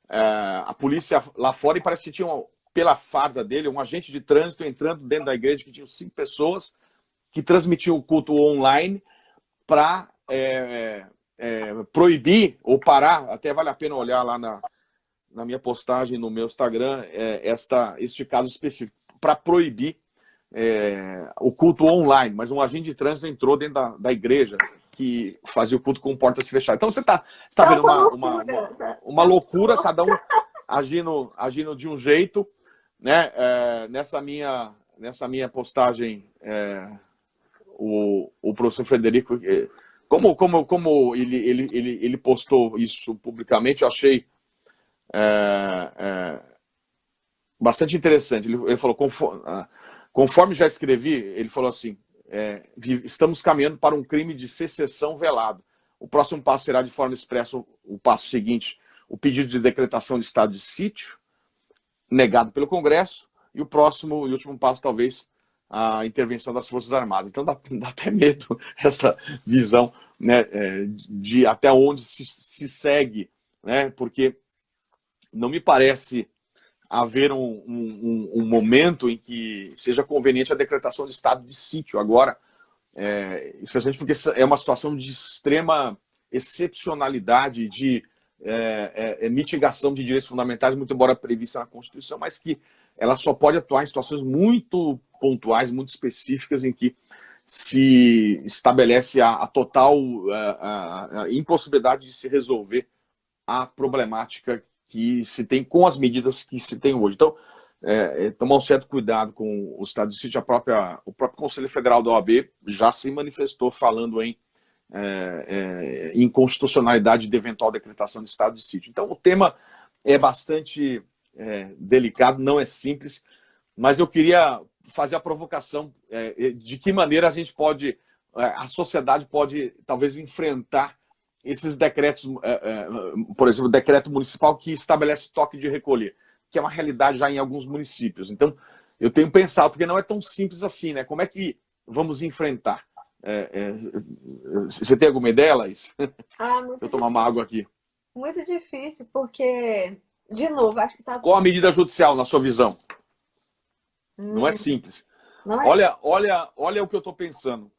Speaker 2: a polícia lá fora e parece que tinha pela farda dele, um agente de trânsito entrando dentro da igreja, que tinha 5 pessoas que transmitiam o culto online para proibir ou parar, até vale a pena olhar lá na minha postagem no meu Instagram, este caso específico, para proibir o culto online, mas um agente de trânsito entrou dentro da igreja que fazia o culto com portas fechadas. Então você está vendo uma loucura, cada um agindo de um jeito, né? Nessa minha postagem, o professor Frederico, como ele postou isso publicamente, eu achei bastante interessante. Ele falou, conforme já escrevi, ele falou assim, estamos caminhando para um crime de secessão velado. O próximo passo será, de forma expressa, o passo seguinte, o pedido de decretação de estado de sítio, negado pelo Congresso, e o próximo e último passo, talvez, a intervenção das Forças Armadas. Então dá até medo essa visão, né, de até onde se segue, né, porque não me parece haver um momento em que seja conveniente a decretação de estado de sítio agora, especialmente porque é uma situação de extrema excepcionalidade, de mitigação de direitos fundamentais, muito embora prevista na Constituição, mas que ela só pode atuar em situações muito pontuais, muito específicas, em que se estabelece a total a impossibilidade de se resolver a problemática que se tem com as medidas que se tem hoje. Então, tomar um certo cuidado com o estado de sítio. O próprio Conselho Federal da OAB já se manifestou falando em inconstitucionalidade de eventual decretação de estado de sítio. Então, o tema é bastante delicado, não é simples, mas eu queria fazer a provocação de que maneira a gente pode, a sociedade pode talvez enfrentar esses decretos, por exemplo, o decreto municipal que estabelece toque de recolher, que é uma realidade já em alguns municípios. Então, eu tenho pensado, porque não é tão simples assim, né? Como é que vamos enfrentar? Você tem alguma ideia, Laís?
Speaker 1: Muito
Speaker 2: eu tomar uma água aqui.
Speaker 1: Muito difícil, porque, de novo, acho que tá...
Speaker 2: Qual a medida judicial, na sua visão? Não é simples.
Speaker 1: Não é...
Speaker 2: Olha o que eu estou pensando.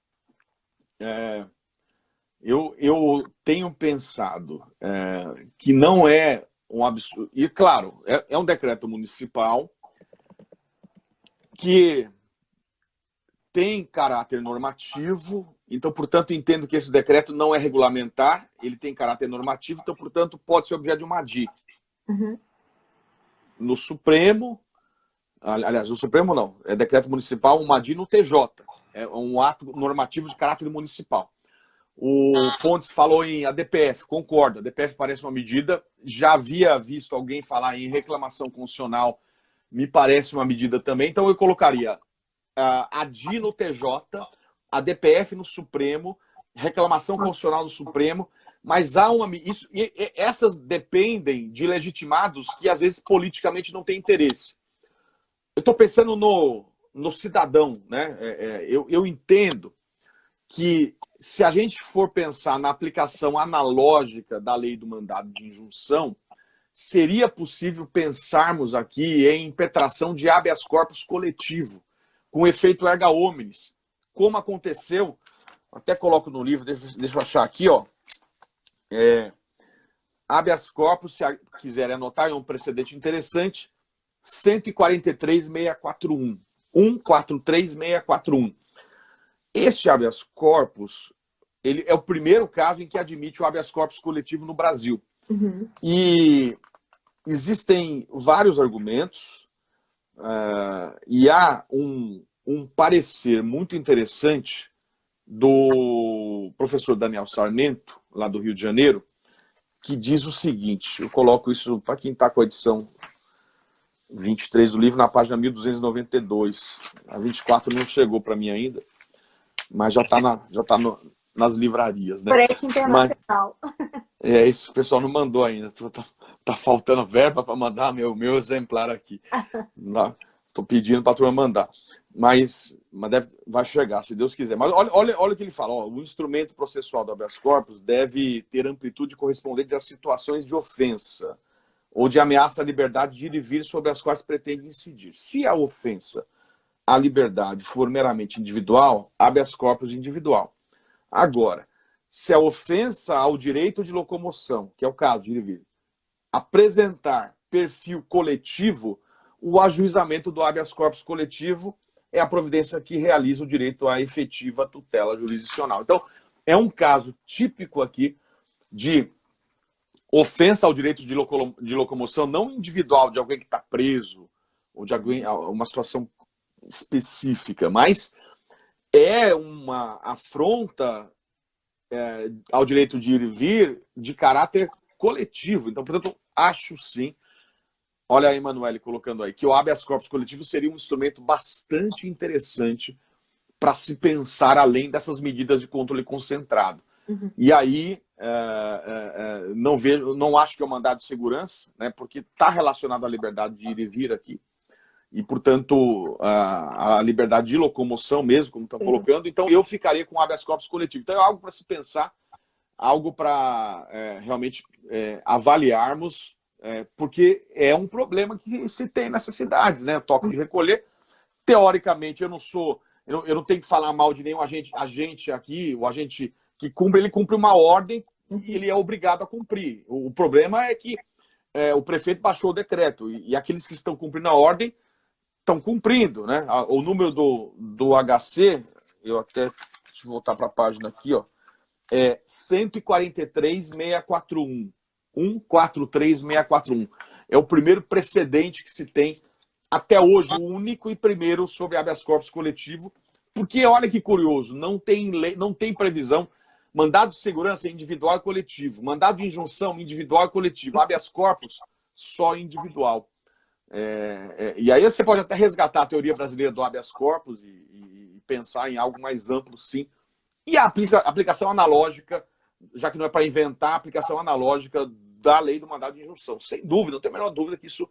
Speaker 2: Eu tenho pensado que não é um absurdo. E, claro, é um decreto municipal que tem caráter normativo, então, portanto, entendo que esse decreto não é regulamentar, ele tem caráter normativo, então, portanto, pode ser objeto de uma ADI.
Speaker 1: Uhum.
Speaker 2: No Supremo, aliás, no Supremo não, é decreto municipal, uma ADI no TJ, é um ato normativo de caráter municipal. O Fontes falou em ADPF, concordo, a ADPF parece uma medida, já havia visto alguém falar em reclamação constitucional, me parece uma medida também, então eu colocaria a ADI no TJ, a DPF no Supremo, reclamação constitucional no Supremo, mas há uma... essas dependem de legitimados que, às vezes, politicamente não têm interesse. Eu estou pensando no cidadão, né? Eu entendo que, se a gente for pensar na aplicação analógica da lei do mandado de injunção, seria possível pensarmos aqui em impetração de habeas corpus coletivo, com efeito erga omnes, como aconteceu, até coloco no livro, deixa eu achar aqui, ó, habeas corpus, se quiserem anotar, é um precedente interessante, 143.641, 143.641. Este habeas corpus, ele é o primeiro caso em que admite o habeas corpus coletivo no Brasil.
Speaker 1: Uhum.
Speaker 2: E existem vários argumentos, e há um parecer muito interessante do professor Daniel Sarmento, lá do Rio de Janeiro, que diz o seguinte, eu coloco isso para quem está com a edição 23 do livro, na página 1292. A 24 não chegou para mim ainda, mas já está nas livrarias, né?
Speaker 1: Frete internacional.
Speaker 2: Isso, o pessoal não mandou ainda. Tá faltando verba para mandar meu exemplar aqui. Estou pedindo para a turma mandar. Mas vai chegar, se Deus quiser. Mas olha o que ele fala. O instrumento processual do habeas corpus deve ter amplitude correspondente às situações de ofensa ou de ameaça à liberdade de ir e vir sobre as quais pretende incidir. Se a ofensa à liberdade for meramente individual, habeas corpus individual. Agora, se a ofensa ao direito de locomoção, que é o caso de ir e vir, apresentar perfil coletivo, o ajuizamento do habeas corpus coletivo é a providência que realiza o direito à efetiva tutela jurisdicional. Então, é um caso típico aqui de ofensa ao direito de locomoção, não individual, de alguém que está preso, ou de alguém, uma situação específica, mas é uma afronta ao direito de ir e vir de caráter coletivo. Então, portanto, acho sim, olha a Emanuele colocando aí, que o habeas corpus coletivo seria um instrumento bastante interessante para se pensar além dessas medidas de controle concentrado.
Speaker 1: Uhum.
Speaker 2: E aí, não acho que é um mandado de segurança, né, porque está relacionado à liberdade de ir e vir aqui, e, portanto, a liberdade de locomoção mesmo, como estão colocando. Então, eu ficaria com habeas corpus coletivo. Então, é algo para se pensar, algo para realmente avaliarmos, porque é um problema que se tem nessas cidades, né? O toque de recolher. Teoricamente, eu não tenho que falar mal de nenhum agente aqui, o agente que cumpre, ele cumpre uma ordem ele é obrigado a cumprir. O problema é que o prefeito baixou o decreto e aqueles que estão cumprindo a ordem estão cumprindo, né? O número do HC, eu até, deixa eu voltar para a página aqui, ó, é 143.641. 143.641. É o primeiro precedente que se tem até hoje, o único e primeiro sobre habeas corpus coletivo, porque olha que curioso, não tem lei, não tem previsão. Mandado de segurança individual e coletivo, mandado de injunção individual e coletivo, habeas corpus só individual. E aí você pode até resgatar a teoria brasileira do habeas corpus e pensar em algo mais amplo, sim. E a aplicação analógica, já que não é para inventar, a aplicação analógica da lei do mandado de injunção. Sem dúvida, não tem a menor dúvida que isso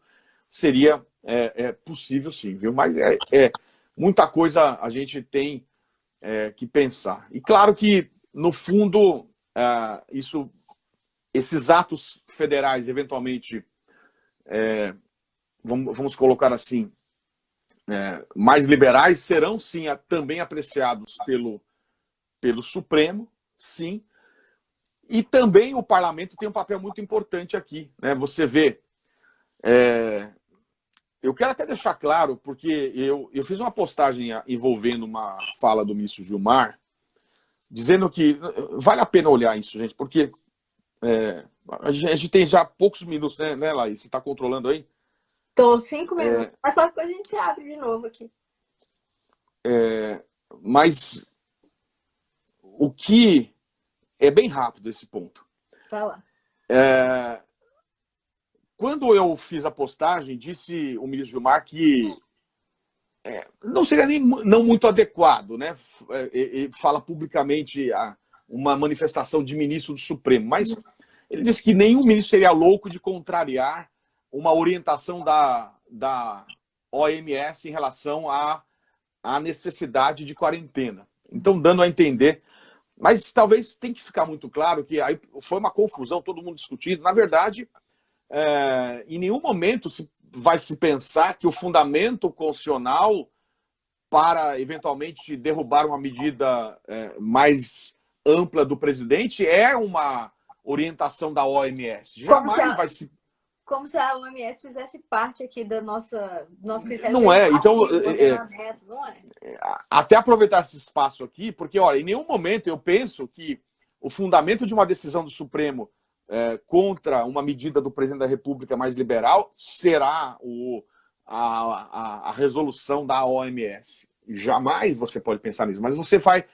Speaker 2: seria possível, sim, viu? Mas muita coisa a gente tem que pensar. E claro que, no fundo, esses atos federais, eventualmente, vamos colocar assim, mais liberais, serão, sim, também apreciados pelo Supremo, sim. E também o parlamento tem um papel muito importante aqui, né? Você vê, eu quero até deixar claro, porque eu fiz uma postagem envolvendo uma fala do ministro Gilmar, dizendo que vale a pena olhar isso, gente, porque a gente tem já poucos minutos, né, Laís? Você está controlando aí?
Speaker 1: Tô 5 minutos, mas só que a gente abre de novo aqui.
Speaker 2: Mas o que é bem rápido esse ponto.
Speaker 1: Vai lá.
Speaker 2: Quando eu fiz a postagem, disse o ministro Gilmar que não seria nem não muito adequado, né? Ele fala publicamente uma manifestação de ministro do Supremo, mas ele disse que nenhum ministro seria louco de contrariar uma orientação da OMS em relação à necessidade de quarentena. Então, dando a entender, mas talvez tenha que ficar muito claro que aí foi uma confusão, todo mundo discutindo. Na verdade, em nenhum momento vai se pensar que o fundamento constitucional para, eventualmente, derrubar uma medida mais ampla do presidente é uma orientação da OMS. Jamais vai se...
Speaker 1: Como se a OMS fizesse parte aqui do nosso critério.
Speaker 2: Não é, então...
Speaker 1: Não é.
Speaker 2: Até aproveitar esse espaço aqui, porque, olha, em nenhum momento eu penso que o fundamento de uma decisão do Supremo contra uma medida do presidente da República mais liberal será a resolução da OMS. Jamais você pode pensar nisso, mas você vai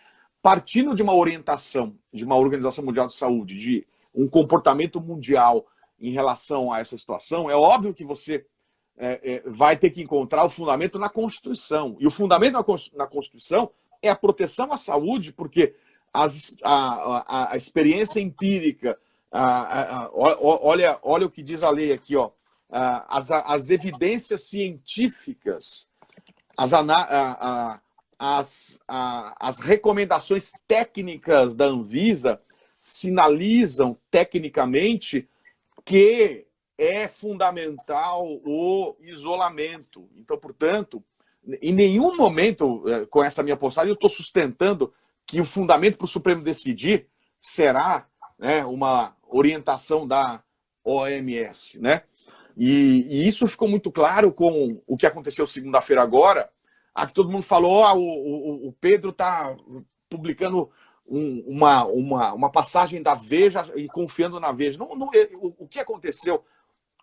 Speaker 2: partindo de uma orientação de uma Organização Mundial de Saúde, de um comportamento mundial em relação a essa situação, é óbvio que você vai ter que encontrar o fundamento na Constituição. E o fundamento na Constituição é a proteção à saúde, porque a experiência empírica, olha o que diz a lei aqui, ó, as evidências científicas, as recomendações técnicas da Anvisa sinalizam tecnicamente que é fundamental o isolamento. Então, portanto, em nenhum momento, com essa minha postagem, eu estou sustentando que o fundamento para o Supremo decidir será, né, uma orientação da OMS, né? E isso ficou muito claro com o que aconteceu segunda-feira agora, que todo mundo falou, o Pedro está publicando uma passagem da Veja e confiando na Veja. O que aconteceu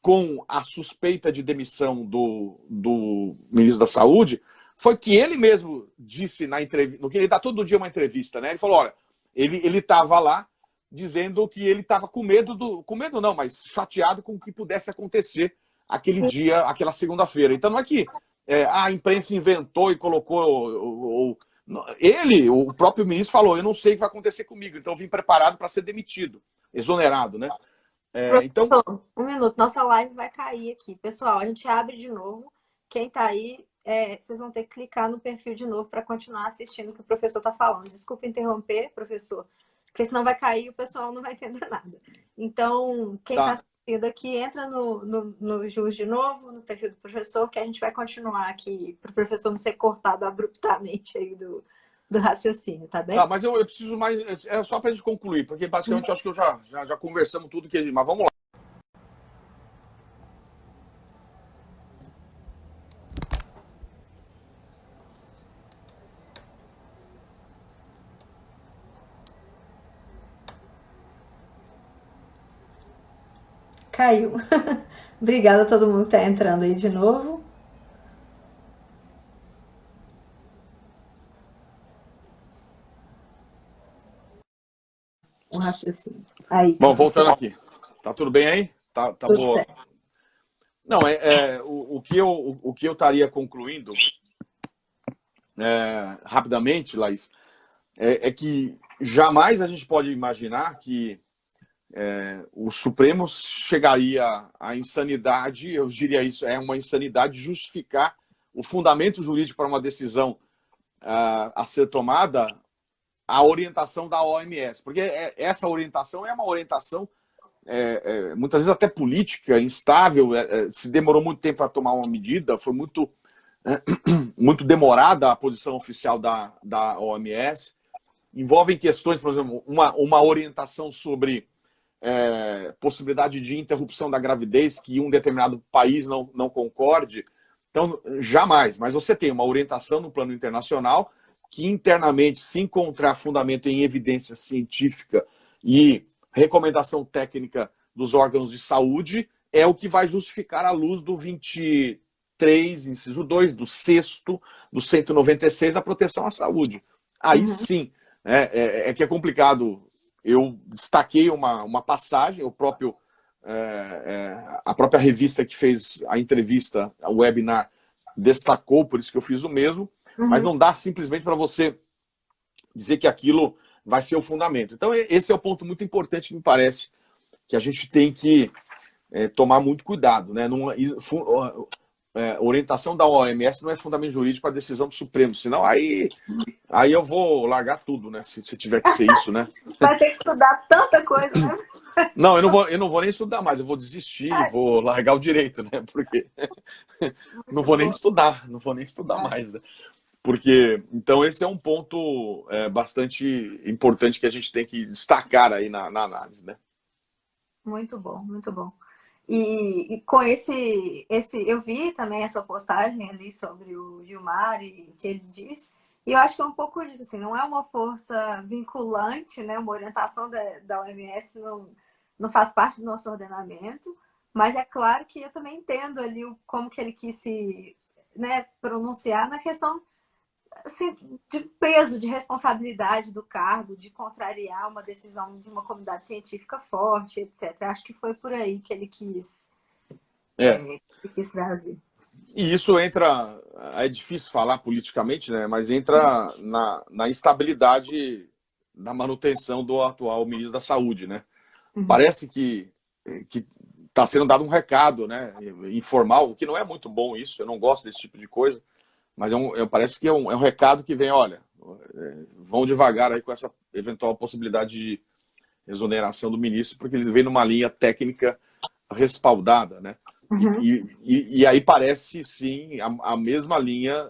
Speaker 2: com a suspeita de demissão do ministro da Saúde foi que ele mesmo disse na entrevista, no que ele dá todo dia uma entrevista, né? Ele falou, olha, ele estava lá dizendo que ele estava com medo não, mas chateado com o que pudesse acontecer aquele dia, aquela segunda-feira. Então não é que a imprensa inventou e colocou... o próprio ministro falou, eu não sei o que vai acontecer comigo, então eu vim preparado para ser demitido, exonerado, né?
Speaker 1: Então, um minuto, nossa live vai cair aqui. Pessoal, a gente abre de novo. Quem tá aí, vocês vão ter que clicar no perfil de novo para continuar assistindo o que o professor está falando. Desculpa interromper, professor, porque senão vai cair e o pessoal não vai entender nada. Então, quem está assistindo aqui, entra no JUS de novo, no perfil do professor, que a gente vai continuar aqui, para o professor não ser cortado abruptamente aí do raciocínio, tá bem?
Speaker 2: Tá, mas eu preciso mais. É só para a gente concluir, porque basicamente eu acho que já conversamos tudo que. Mas vamos lá.
Speaker 1: Caiu. Obrigada a todo mundo que está entrando aí de novo. Um raciocínio. Aí,
Speaker 2: Bom, voltando
Speaker 1: professor.
Speaker 2: aqui. Tá tudo bem aí? Tá
Speaker 1: Tudo
Speaker 2: boa.
Speaker 1: certo.
Speaker 2: Não, o que eu estaria concluindo rapidamente, Laís, é que jamais a gente pode imaginar que o Supremo chegaria à insanidade, eu diria isso, é uma insanidade justificar o fundamento jurídico para uma decisão a ser tomada, a orientação da OMS, porque essa orientação é uma orientação muitas vezes até política, instável, se demorou muito tempo para tomar uma medida, foi muito demorada a posição oficial da OMS, envolvem questões, por exemplo, uma orientação sobre possibilidade de interrupção da gravidez que um determinado país não concorde. Então, jamais, mas você tem uma orientação no plano internacional que internamente, se encontrar fundamento em evidência científica e recomendação técnica dos órgãos de saúde, é o que vai justificar à luz do 23, inciso 2, do 6º, do 196, a proteção à saúde. Aí sim, que é complicado. Eu destaquei uma passagem, a própria revista que fez a entrevista, o webinar, destacou, por isso que eu fiz o mesmo, mas não dá simplesmente para você dizer que aquilo vai ser o fundamento. Então, esse é o ponto muito importante que me parece que a gente tem que tomar muito cuidado. Né? Orientação da OMS não é fundamento jurídico para a decisão do Supremo, senão aí eu vou largar tudo, né? Se tiver que ser isso, né?
Speaker 1: Vai ter que estudar tanta coisa, né?
Speaker 2: Não, eu não vou nem estudar mais, eu vou desistir, vou largar o direito, né? Porque não vou nem estudar mais, né? Porque, então, esse é um ponto bastante importante que a gente tem que destacar aí na análise, né?
Speaker 1: Muito bom, muito bom. E com esse, eu vi também a sua postagem ali sobre o Gilmar e o que ele disse, e eu acho que é um pouco disso, assim, não é uma força vinculante, né? Uma orientação da OMS não faz parte do nosso ordenamento, mas é claro que eu também entendo ali como que ele quis se, né, pronunciar na questão assim, de peso, de responsabilidade do cargo, de contrariar uma decisão de uma comunidade científica forte, etc. Acho que foi por aí que ele quis trazer.
Speaker 2: E isso entra, é difícil falar politicamente, né? Mas entra na instabilidade da manutenção do atual ministro da Saúde, né? Parece que está sendo dado um recado, né? Informal, o que não é muito bom isso, eu não gosto desse tipo de coisa. Mas parece que é um recado que vem, olha, vão devagar aí com essa eventual possibilidade de exoneração do ministro, porque ele vem numa linha técnica respaldada, né? E aí parece, sim, a mesma linha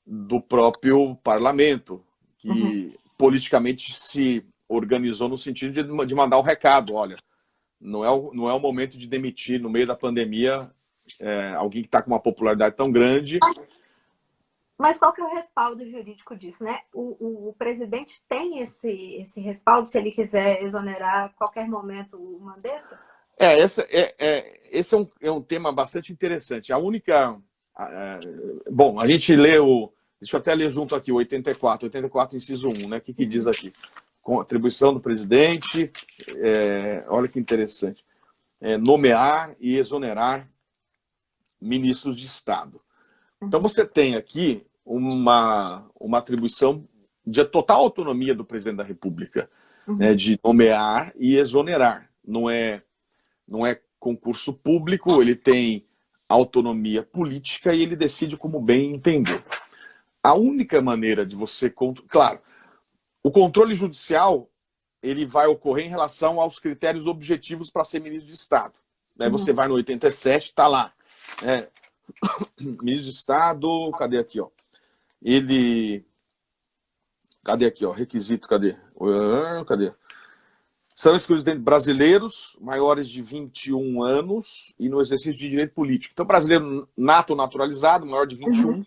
Speaker 2: do próprio parlamento, que politicamente se organizou no sentido de mandar um recado, olha, não é o momento de demitir no meio da pandemia alguém que está com uma popularidade tão grande.
Speaker 1: Mas qual que é o respaldo jurídico disso, né? O presidente tem esse respaldo se ele quiser exonerar a qualquer momento o Mandetta?
Speaker 2: Esse é um tema bastante interessante. A única... bom, a gente lê deixa eu até ler junto aqui o 84 inciso 1, né? O que diz aqui? Com atribuição do presidente, olha que interessante, nomear e exonerar ministros de Estado. Então, você tem aqui uma atribuição de total autonomia do presidente da República, né, de nomear e exonerar. Não é concurso público, ele tem autonomia política e ele decide como bem entender. A única maneira de você... Claro, o controle judicial ele vai ocorrer em relação aos critérios objetivos para ser ministro de Estado. Né? Você vai no 87, está lá. Ministro de Estado, cadê aqui? Ó? Ele Cadê aqui, ó? Requisito, cadê? Cadê? São excluídos brasileiros maiores de 21 anos e no exercício de direito político. Então, brasileiro nato ou naturalizado, maior de 21,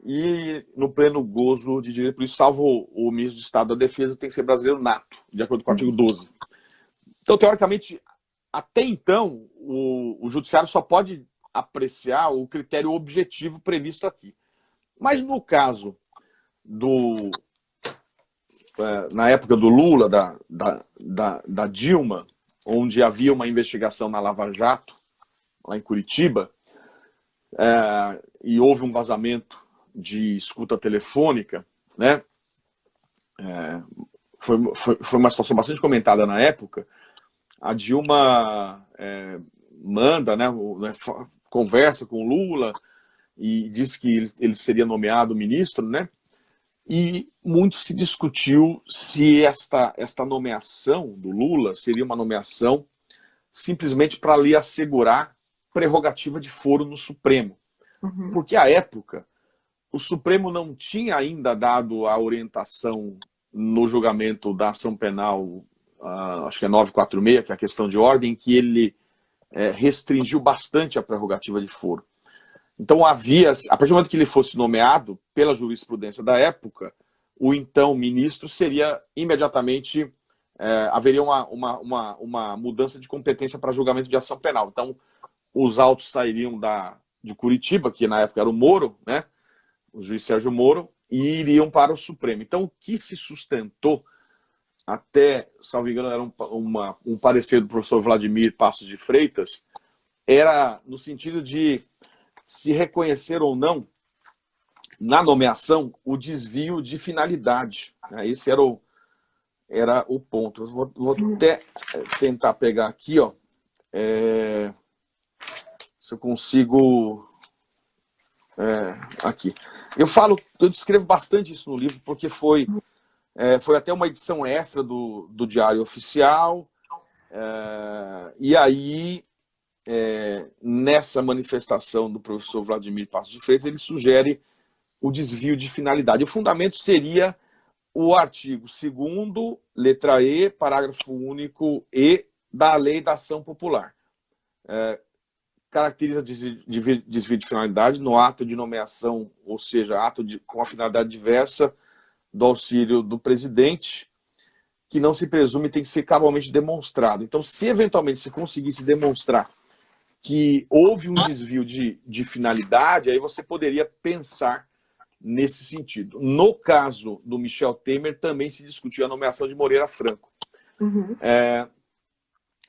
Speaker 2: e no pleno gozo de direito político, salvo o ministro de Estado da Defesa, tem que ser brasileiro nato, de acordo com o artigo 12. Então, teoricamente, até então, o judiciário só pode apreciar o critério objetivo previsto aqui. Mas no caso na época do Lula, da Dilma, onde havia uma investigação na Lava Jato, lá em Curitiba, e houve um vazamento de escuta telefônica, né? Foi uma situação bastante comentada na época. A Dilma manda, né, conversa com o Lula e diz que ele seria nomeado ministro, né? E muito se discutiu se esta nomeação do Lula seria uma nomeação simplesmente para lhe assegurar prerrogativa de foro no Supremo. Porque, à época, o Supremo não tinha ainda dado a orientação no julgamento da ação penal, acho que é 946, que é a questão de ordem, que ele restringiu bastante a prerrogativa de foro. Então, a partir do momento que ele fosse nomeado pela jurisprudência da época, o então ministro seria imediatamente, haveria uma mudança de competência para julgamento de ação penal. Então, os autos sairiam de Curitiba, que na época era o Moro, né, o juiz Sérgio Moro, e iriam para o Supremo. Então, o que se sustentou, até, salvo engano, era um parecer do professor Vladimir Passos de Freitas, era no sentido de se reconhecer ou não, na nomeação, o desvio de finalidade. Esse era o ponto. Eu vou até tentar pegar aqui, ó, se eu consigo... aqui. Eu descrevo bastante isso no livro, porque foi até uma edição extra do Diário Oficial, e aí... nessa manifestação do professor Vladimir Passos de Freitas, ele sugere o desvio de finalidade. O fundamento seria o artigo 2º, letra E, parágrafo único E, da Lei da Ação Popular. Caracteriza desvio de finalidade no ato de nomeação, ou seja, ato com a finalidade diversa do auxílio do presidente, que não se presume tem que ser cabalmente demonstrado. Então, se eventualmente se conseguisse demonstrar que houve um desvio de finalidade, aí você poderia pensar nesse sentido. No caso do Michel Temer, também se discutiu a nomeação de Moreira Franco.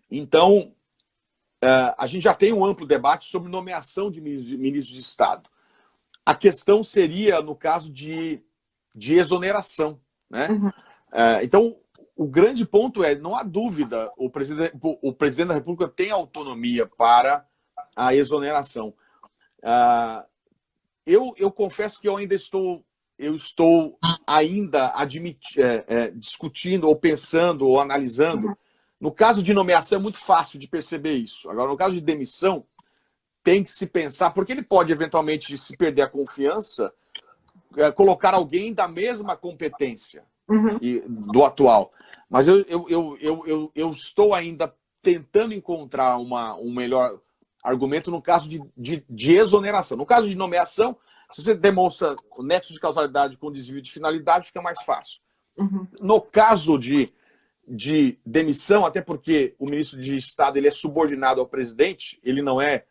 Speaker 2: Então, a gente já tem um amplo debate sobre nomeação de ministros de Estado. A questão seria no caso de exoneração, né? Então, o grande ponto não há dúvida, o presidente da República tem autonomia para a exoneração. Eu confesso que eu ainda estou discutindo, ou pensando, ou analisando. No caso de nomeação é muito fácil de perceber isso. Agora, no caso de demissão, tem que se pensar, porque ele pode eventualmente se perder a confiança, colocar alguém da mesma competência do atual. Mas eu estou ainda tentando encontrar um melhor argumento no caso de exoneração. No caso de nomeação, se você demonstra o nexo de causalidade com desvio de finalidade, fica mais fácil. No caso de demissão, até porque o ministro de Estado ele é subordinado ao presidente, ele não é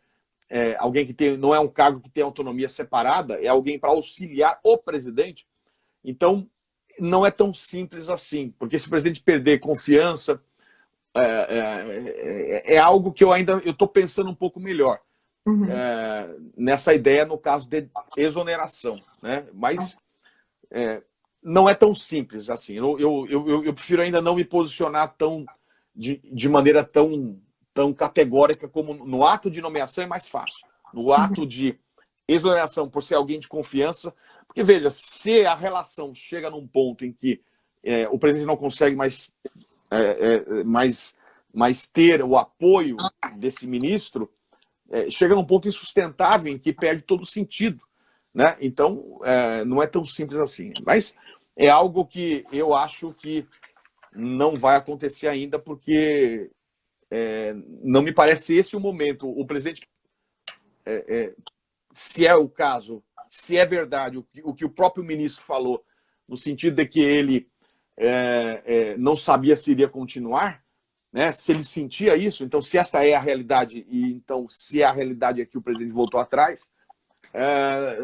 Speaker 2: alguém que não é um cargo que tem autonomia separada, é alguém para auxiliar o presidente. Então, não é tão simples assim, porque se o presidente perder confiança, é algo que eu estou pensando um pouco melhor nessa ideia no caso de exoneração, né? Mas não é tão simples assim. Eu prefiro ainda não me posicionar de maneira tão categórica como no ato de nomeação é mais fácil. No ato de exoneração, por ser alguém de confiança, porque veja, se a relação chega num ponto em que o presidente não consegue mais ter o apoio desse ministro, chega num ponto insustentável em que perde todo o sentido, né? Então, não é tão simples assim. Mas é algo que eu acho que não vai acontecer ainda, porque não me parece esse o momento. O presidente, se é o caso, se é verdade o que o próprio ministro falou, no sentido de que ele não sabia se iria continuar, né? Se ele sentia isso, então se esta é a realidade, e então se a realidade é que o presidente voltou atrás,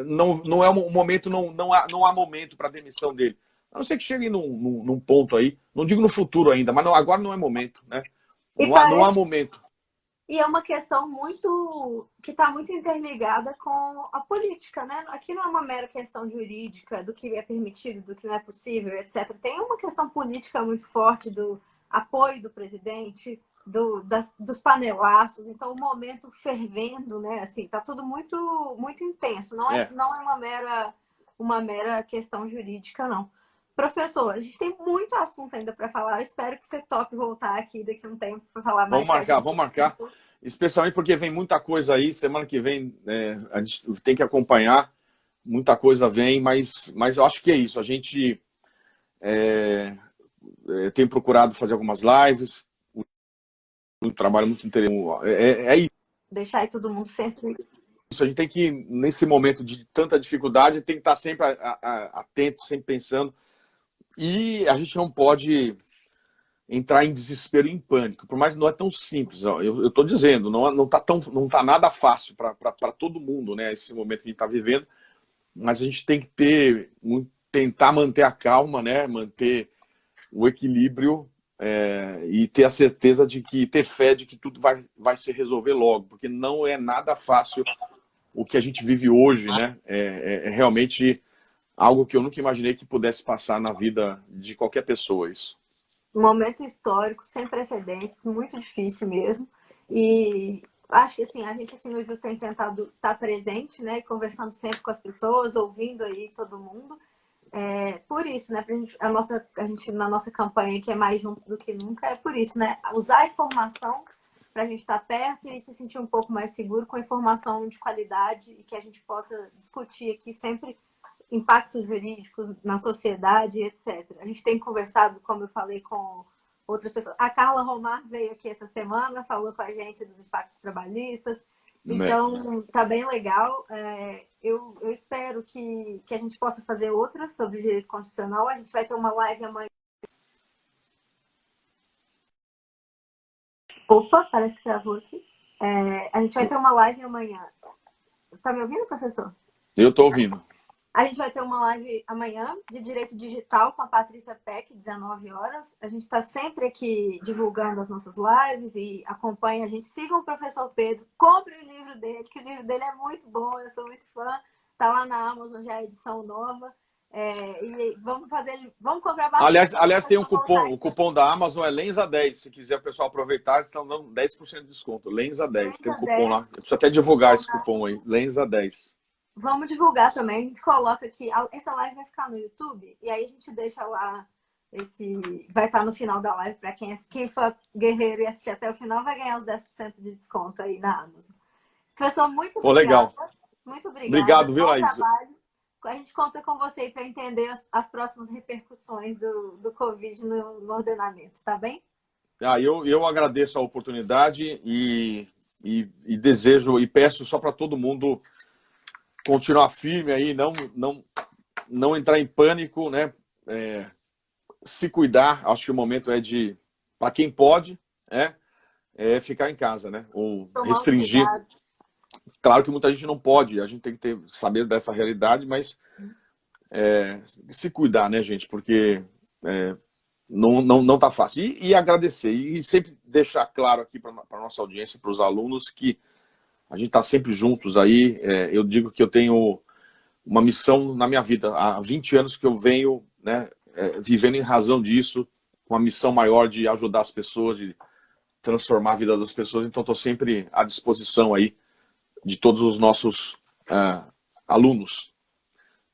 Speaker 2: não é um momento, não há momento para a demissão dele. A não ser que chegue num ponto aí, não digo no futuro ainda, mas agora não é momento, né? Não há momento.
Speaker 1: E é uma questão que está muito interligada com a política, né? Aqui não é uma mera questão jurídica do que é permitido, do que não é possível, etc. Tem uma questão política muito forte do apoio do presidente, dos panelaços. Então, o momento fervendo, né? Assim, tá tudo muito, muito intenso. Não é uma mera questão jurídica, não. Professor, a gente tem muito assunto ainda para falar. Eu espero que você tope voltar aqui daqui a um tempo para falar mais.
Speaker 2: Vamos marcar. Especialmente porque vem muita coisa aí. Semana que vem a gente tem que acompanhar. Muita coisa vem, mas eu acho que é isso. A gente tem procurado fazer algumas lives. Um trabalho muito interessante. É isso.
Speaker 1: Deixar aí todo mundo sempre...
Speaker 2: Isso, a gente tem que, nesse momento de tanta dificuldade, tem que estar sempre atento, sempre pensando. E a gente não pode entrar em desespero e em pânico, por mais que não é tão simples. Eu estou dizendo, não tá nada fácil para todo mundo, né? Esse momento que a gente está vivendo, mas a gente tem que tentar manter a calma, né? Manter o equilíbrio e ter a certeza ter fé de que tudo vai se resolver logo, porque não é nada fácil o que a gente vive hoje, né? É realmente algo que eu nunca imaginei que pudesse passar na vida de qualquer pessoa, isso.
Speaker 1: Um momento histórico, sem precedentes, muito difícil mesmo. E acho que assim, a gente aqui no Jus tem tentado estar presente, né? Conversando sempre com as pessoas, ouvindo aí todo mundo. Por isso, né? A gente, na nossa campanha, que é mais juntos do que nunca, é por isso, né? Usar a informação para a gente estar perto e se sentir um pouco mais seguro com informação de qualidade e que a gente possa discutir aqui sempre impactos jurídicos na sociedade, etc. A gente tem conversado, como eu falei, com outras pessoas. A Carla Romar veio aqui essa semana, falou com a gente dos impactos trabalhistas. Então, tá bem legal. Eu espero que a gente possa fazer outras sobre o direito constitucional. A gente vai ter uma live amanhã. Opa, parece que travou aqui. A gente vai ter uma live amanhã. Tá me ouvindo, professor?
Speaker 2: Eu tô ouvindo.
Speaker 1: A gente vai ter uma live amanhã de Direito Digital com a Patrícia Peck, 19 horas. A gente está sempre aqui divulgando as nossas lives e acompanha a gente. Sigam o professor Pedro, compre o livro dele, que o livro dele é muito bom, eu sou muito fã. Está lá na Amazon já a edição nova. E vamos comprar bastante.
Speaker 2: Aliás, tem um cupom. O cupom da Amazon é Lenza10. Se quiser o pessoal aproveitar, eles estão dando 10% de desconto. Lenza10. Tem um cupom lá. Eu preciso até divulgar esse cupom aí. Lenza10.
Speaker 1: Vamos divulgar também, a gente coloca aqui, essa live vai ficar no YouTube, e aí a gente deixa lá, vai estar no final da live, para quem for guerreiro e assistir até o final, vai ganhar os 10% de desconto aí na Amazon. Professor, muito obrigada.
Speaker 2: Legal.
Speaker 1: Muito obrigada.
Speaker 2: Obrigado, viu, Laís?
Speaker 1: A gente conta com você para entender as próximas repercussões do Covid no ordenamento, tá bem?
Speaker 2: Eu agradeço a oportunidade e desejo e peço só para todo mundo continuar firme aí, não entrar em pânico, né? Se cuidar. Acho que o momento para quem pode, ficar em casa, né? Ou restringir. Claro que muita gente não pode, a gente tem que saber dessa realidade, mas se cuidar, né, gente? Porque não tá fácil. E agradecer, e sempre deixar claro aqui para a nossa audiência, para os alunos, que a gente está sempre juntos aí. Eu digo que eu tenho uma missão na minha vida. Há 20 anos que eu venho, né, vivendo em razão disso, com uma missão maior de ajudar as pessoas, de transformar a vida das pessoas. Então, estou sempre à disposição aí de todos os nossos alunos.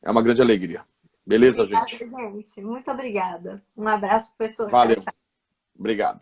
Speaker 2: É uma grande alegria. Beleza,
Speaker 1: obrigada,
Speaker 2: gente?
Speaker 1: Muito obrigada. Um abraço, professor.
Speaker 2: Valeu.
Speaker 1: Tchau.
Speaker 2: Obrigado.